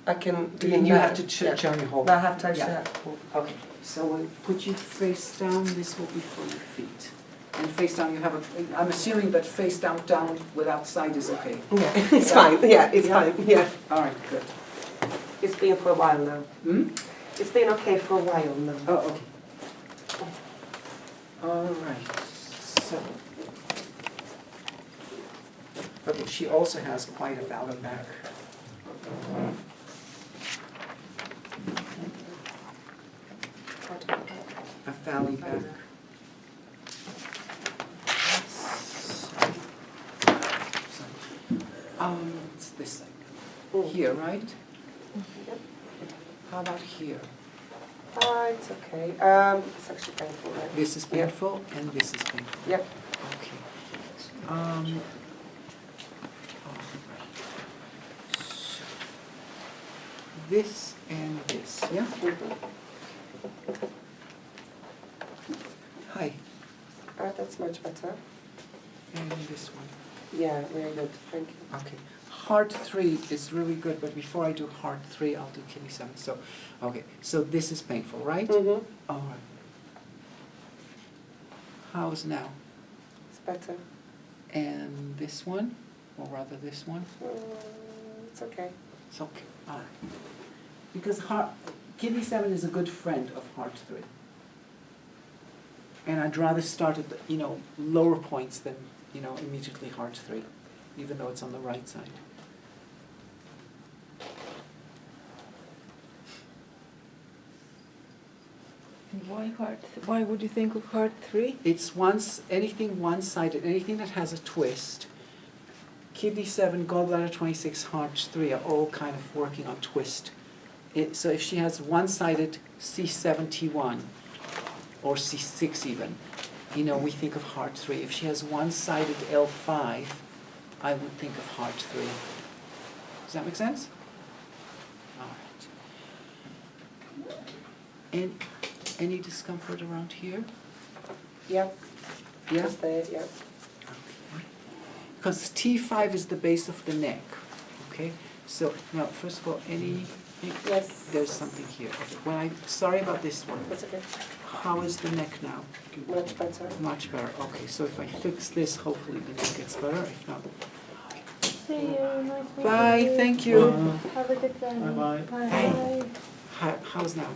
I can do You in have that. to Yeah. turn your whole. I have to actually Yeah. have to pull. Okay. So we'll put you face down. This will be for your feet. And face down, you have a. I'm assuming that face down without side is okay. Yeah, it's fine. Yeah, it's Yeah. fine. Yeah, All right. Good. it's been for a while now. Hmm? It's been okay for a while now. Oh, okay. All right. So. she also has quite a valley back. A valley back. It's this side. Here, right? Yep. How about here? It's okay. It's actually painful, right? This is painful and this is painful. Yep. Okay. All right. So, this and this, yeah? Hi. That's much better. And this one. Yeah, very good. Thank you. Okay. Heart 3 is really good, but before I do heart 3, I'll do kidney 7. So, okay. So this is painful, right? Mm-hmm. All right. How's now? It's better. And this one, or rather this one? It's okay. It's okay. All right. Because kidney 7 is a good friend of heart 3. And I'd rather start at the, lower points than, immediately heart 3, even though it's on the right side. And why would you think of heart 3? It's anything one-sided, anything that has a twist. Kidney 7, gallbladder 26, heart 3 are all kind of working on twist. So if she has one-sided C71, or C6 even, we think of heart 3. If she has one-sided L5, I would think of heart 3. Does that make sense? All right. And any discomfort around here? Yep. Yeah? Just there, yep. Okay. Because T5 is the base of the neck. Okay? So, now, first of all, Yes. there's something here. Okay. Sorry about this one. That's okay. How is the neck now? Much better. Much better. Okay, so if I fix this, hopefully the neck gets better. If not, See you. Nice meeting bye. you. Thank you. Have a good day. Bye-bye. Bye. How's now?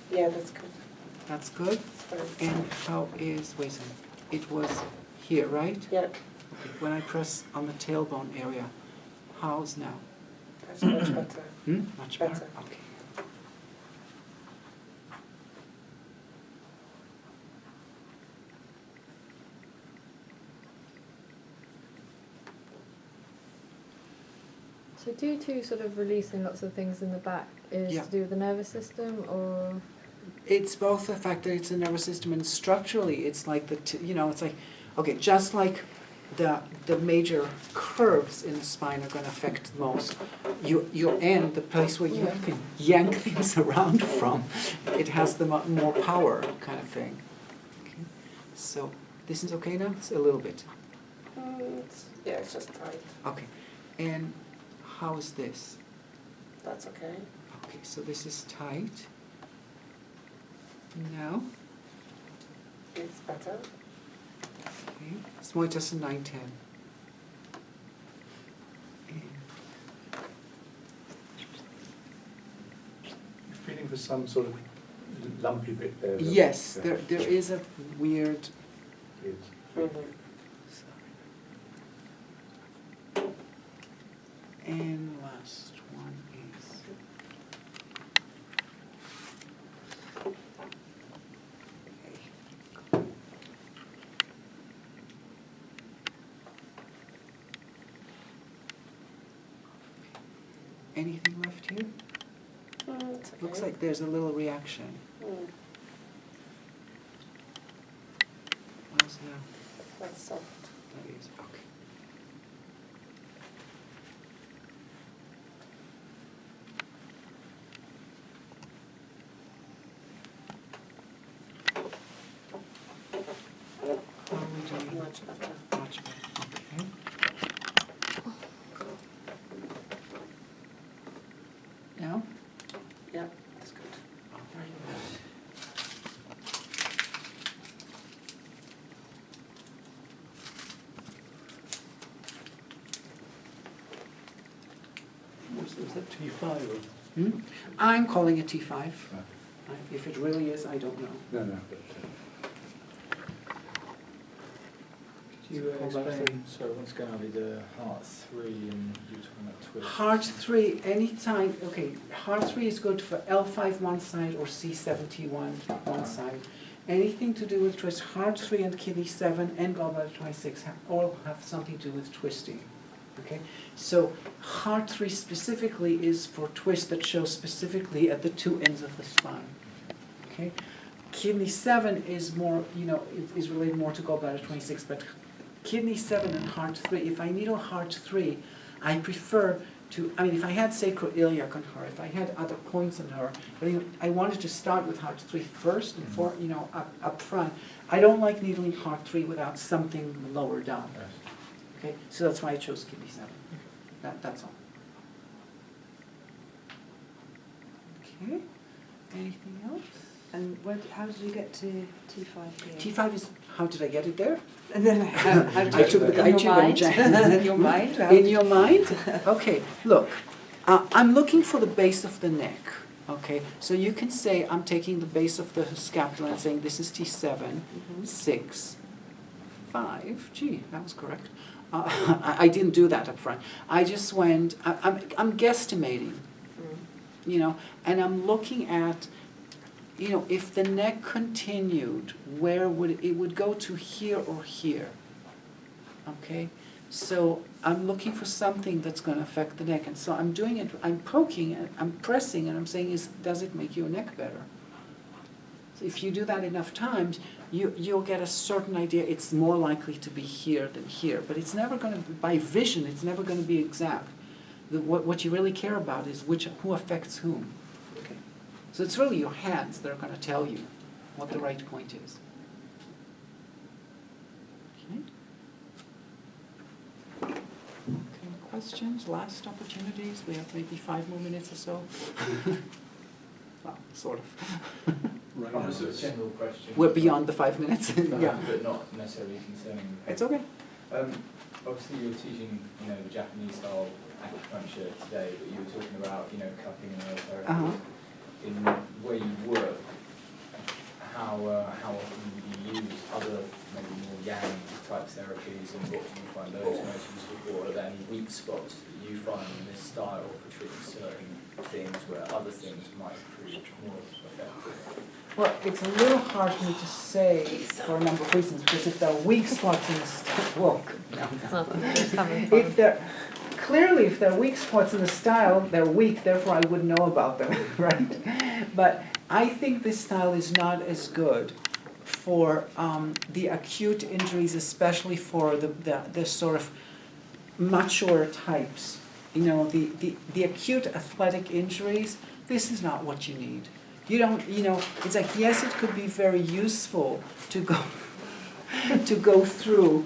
Yeah, that's good. That's good. It's fine. And how is, wait a second, it was here, right? Yeah, Okay. When I press on the tailbone area, how's now? that's much better. Much better? Better. Okay. So due to sort of releasing lots of things in the back is Yeah. to do with the nervous system, or It's both the fact that it's a nervous system and structurally it's like it's like, okay, just like the major curves in the spine are going to affect most, your end, the place where you can yank things around from, it has the more power kind of thing. Okay. So this is okay now? It's a little bit. It's just tight. Okay. And how is this? That's okay. Okay, so this is tight. Now, It's better. okay, it's more just a 9-10. You're feeling for some sort of lumpy bit there. Yes, Yeah. there is a weird. It's- Mm-hmm. Sorry. And last one is. Anything left here? It's okay. Looks like there's a little reaction. How's now? That's soft. That is, okay. How are we doing? Much better. Much better, okay. Now? Yeah, that's good. Was that T5 or? I'm calling it T5. If it really is, I don't know. No. Do you explain, sorry, once again, Avi, the heart 3 and you were talking about twist? Heart 3, anytime, okay, heart 3 is good for L5 one side or C71 one side. Anything to do with twist, heart 3 and kidney 7 and gallbladder 26 all have something to do with twisting. Okay, so heart 3 specifically is for twist that shows specifically at the two ends of the spine. Okay, kidney 7 is more, is related more to gallbladder 26, but kidney 7 and heart 3, if I needle heart 3, I prefer to, if I had sacroiliac on her, if I had other points on her, but I wanted to start with heart 3 first, and for, up front. I don't like needling heart 3 without something lower down. Okay, so that's why I chose kidney 7. That's all. Okay, anything else? And how did you get to T5 here? T5 is, how did I get it there? And then how did I took the in your mind? In your mind? In your mind? Okay, look, I'm looking for the base of the neck. Okay, so you can say I'm taking the base of the scapula and saying this is T7, 6, 5. Gee, that was correct. I didn't do that up front. I just went, I'm guesstimating, and I'm looking at, if the neck continued, where would it would go to here or here? Okay, so I'm looking for something that's going to affect the neck, and so I'm doing it. I'm poking it, I'm pressing, and I'm saying, does it make your neck better? So if you do that enough times, you'll get a certain idea. It's more likely to be here than here, but it's never going to, by vision, it's never going to be exact. What you really care about is who affects whom. Okay. So it's really your hands that are going to tell you what the right point is. Okay. Questions? Last opportunities? We have maybe 5 more minutes or so. Well, sort of. Right now, sort of general question. We're beyond the 5 minutes. Yeah. But not necessarily concerning. It's okay. Obviously, you're teaching, the Japanese style acupuncture today, but you were talking about, cupping and other therapies. In where you work, how often do you use other maybe more yang type therapies, and what do you find those most useful for? Are there any weak spots that you find in this style for treating certain things where other things might prove more effective? Well, it's a little hard for me to say for a number of reasons, because if there are weak spots in the style, if there are weak spots in the style, they're weak, therefore I wouldn't know about them, right? But I think this style is not as good for the acute injuries, especially for the sort of mature types. The acute athletic injuries, this is not what you need. You don't, it's like, yes, it could be very useful to go through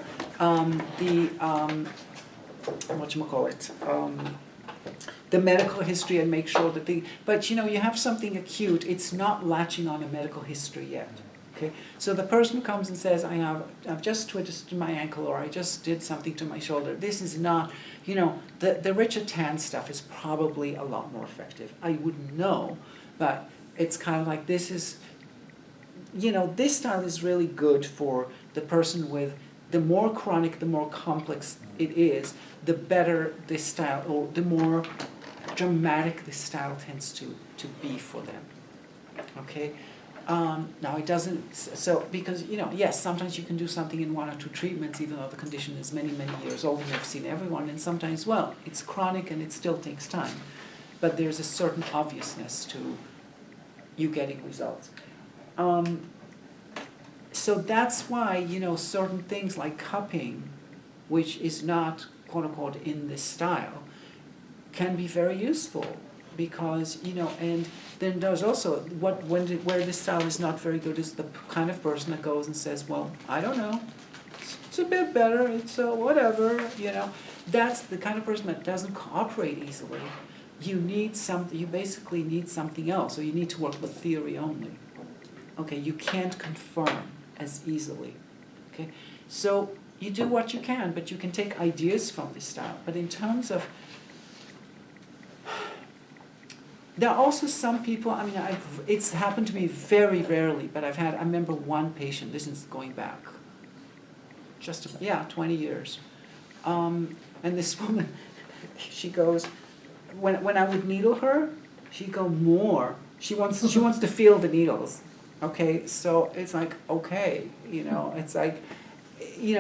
the medical history and make sure that but you have something acute, it's not latching on a medical history yet. Okay, so the person who comes and says, I've just twisted my ankle, or I just did something to my shoulder. This is not, the Richard Tan stuff is probably a lot more effective. I wouldn't know, but it's kind of like this is, this style is really good for the person with, the more chronic, the more complex it is, the better this style, or the more dramatic this style tends to be for them. Okay? Now it doesn't, so because, yes, sometimes you can do something in 1 or 2 treatments, even though the condition is many, many years old and you've seen everyone, and sometimes, well, it's chronic and it still takes time. But there's a certain obviousness to you getting results. So that's why, certain things like cupping, which is not, quote unquote, in this style, can be very useful. Because, and then there's also, where this style is not very good is the kind of person that goes and says, well, I don't know, it's a bit better, it's whatever, That's the kind of person that doesn't cooperate easily. You basically need something else, or you need to work with theory only. Okay, you can't confirm as easily. Okay, so you do what you can, but you can take ideas from this style. But in terms of, there are also some people, it's happened to me very rarely, but I remember one patient, this is going back yeah, 20 years. And this woman, she goes, when I would needle her, she'd go more. She wants to feel the needles. Okay, so it's like, okay, it's like,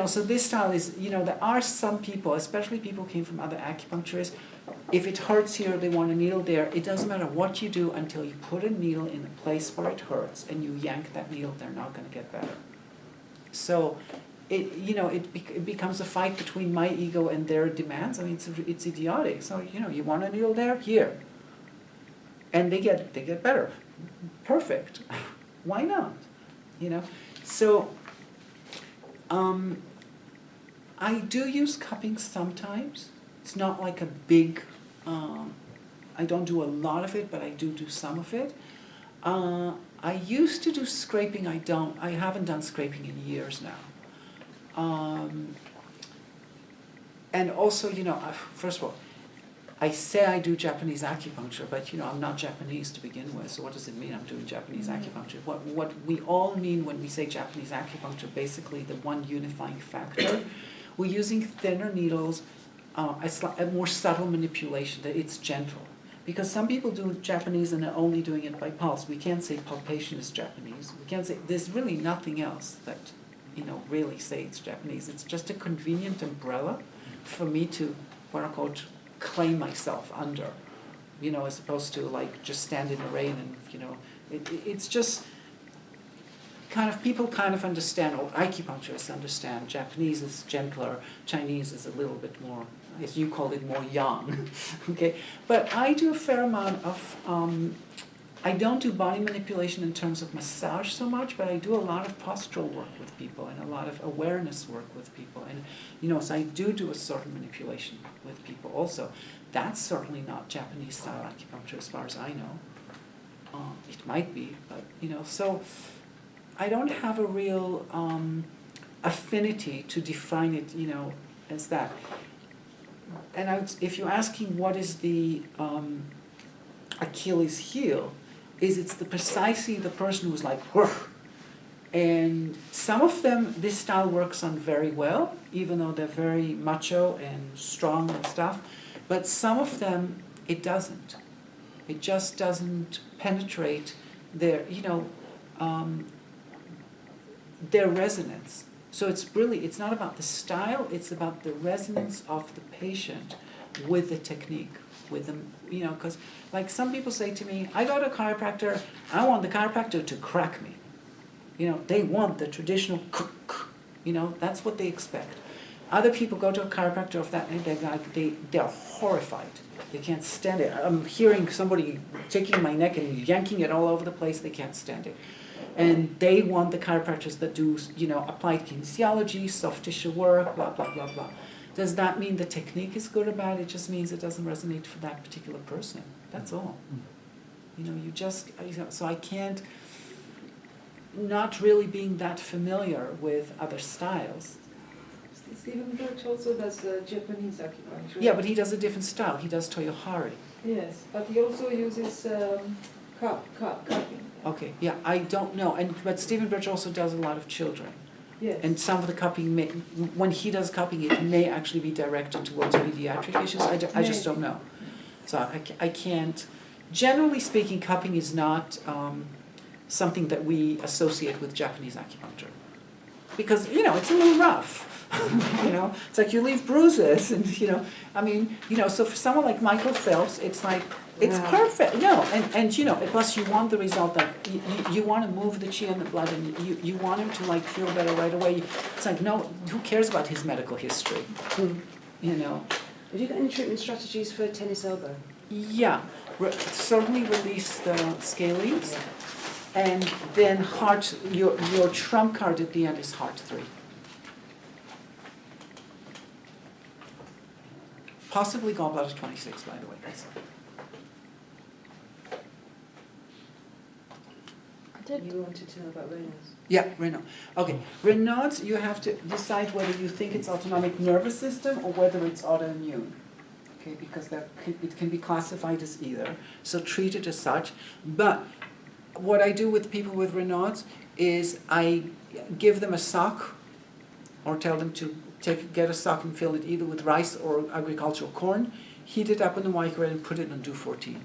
so this style is, there are some people, especially people who came from other acupuncturists, if it hurts here, they want a needle there. It doesn't matter what you do until you put a needle in the place where it hurts and you yank that needle, they're not going to get better. So, it becomes a fight between my ego and their demands. I mean, it's idiotic. So, you want a needle there? Here. And they get better. Perfect. Why not? So, I do use cupping sometimes. It's not like a big, I don't do a lot of it, but I do some of it. I used to do scraping, I haven't done scraping in years now. And also, first of all, I say I do Japanese acupuncture, but I'm not Japanese to begin with, so what does it mean I'm doing Japanese acupuncture? What we all mean when we say Japanese acupuncture, basically the one unifying factor, we're using thinner needles, a more subtle manipulation, that it's gentle. Because some people do Japanese and they're only doing it by pulse. We can't say palpation is Japanese. We can't say, there's really nothing else that, really say it's Japanese. It's just a convenient umbrella for me to, quote unquote, claim myself under, as opposed to like just stand in the rain and, it's just people kind of understand, or acupuncturists understand, Japanese is gentler, Chinese is a little bit more, as you call it, more yang, okay? But I do a fair amount of, I don't do body manipulation in terms of massage so much, but I do a lot of postural work with people and a lot of awareness work with people. And, so I do a certain manipulation with people also. That's certainly not Japanese style acupuncture as far as I know. It might be, but, so I don't have a real affinity to define it, as that. And if you're asking what is the Achilles heel, it's precisely the person who's like, whoosh. And some of them, this style works on very well, even though they're very macho and strong and stuff. But some of them, it doesn't. It just doesn't penetrate their, their resonance. So it's not about the style, it's about the resonance of the patient with the technique, with them, because like some people say to me, I go to a chiropractor, I want the chiropractor to crack me. They want the traditional, that's what they expect. Other people go to a chiropractor of that, and they're horrified. They can't stand it. I'm hearing somebody taking my neck and yanking it all over the place, they can't stand it. And they want the chiropractors that do, applied kinesiology, soft tissue work, blah, blah, blah, blah. Does that mean the technique is good or bad? It just means it doesn't resonate for that particular person. That's all. So I can't, not really being that familiar with other styles. Stephen Birch also does Japanese acupuncture. Yeah, but he does a different style. He does Toyohari. Yes, but he also uses cupping. Okay, yeah, I don't know. But Stephen Birch also does a lot of children. Yes. And some of the cupping, when he does cupping, it may actually be directed towards pediatric issues. I just don't know. So I can't. Generally speaking, cupping is not something that we associate with Japanese acupuncture. Because, it's a little rough. It's like you leave bruises and, so for someone like Michael Phelps, it's like, it's perfect. No, and plus you want the result, like, you want to move the chi and the blood, and you want him to, like, feel better right away. It's like, no, who cares about his medical history? Have you got any treatment strategies for tennis elbow? Yeah, certainly release the scalenes, and then heart, your trump card at the end is heart 3. Possibly gallbladder 26, by the way. You wanted to know about Raynaud's? Yeah, Raynaud. Okay, Raynaud's, you have to decide whether you think it's autonomic nervous system or whether it's autoimmune. Okay, because it can be classified as either, so treat it as such. But what I do with people with Raynaud's is I give them a sock or tell them to get a sock and fill it either with rice or agricultural corn, heat it up in the microwave and put it on 214.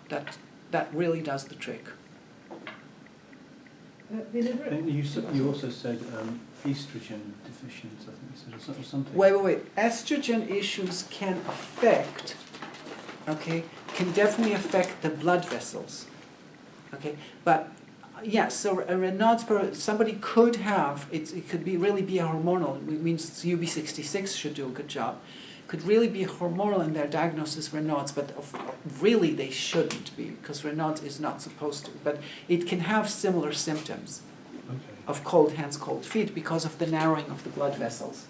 That really does the trick. And you also said estrogen deficient, I think you said, or something. Wait. Estrogen issues can definitely affect the blood vessels. Okay, but yeah, so a Raynaud's, somebody could have, it could really be a hormonal, it means UB66 should do a good job. Could really be hormonal in their diagnosis Raynaud's, but really they shouldn't be, because Raynaud's is not supposed to. But it can have similar symptoms of cold hands, cold feet because of the narrowing of the blood vessels.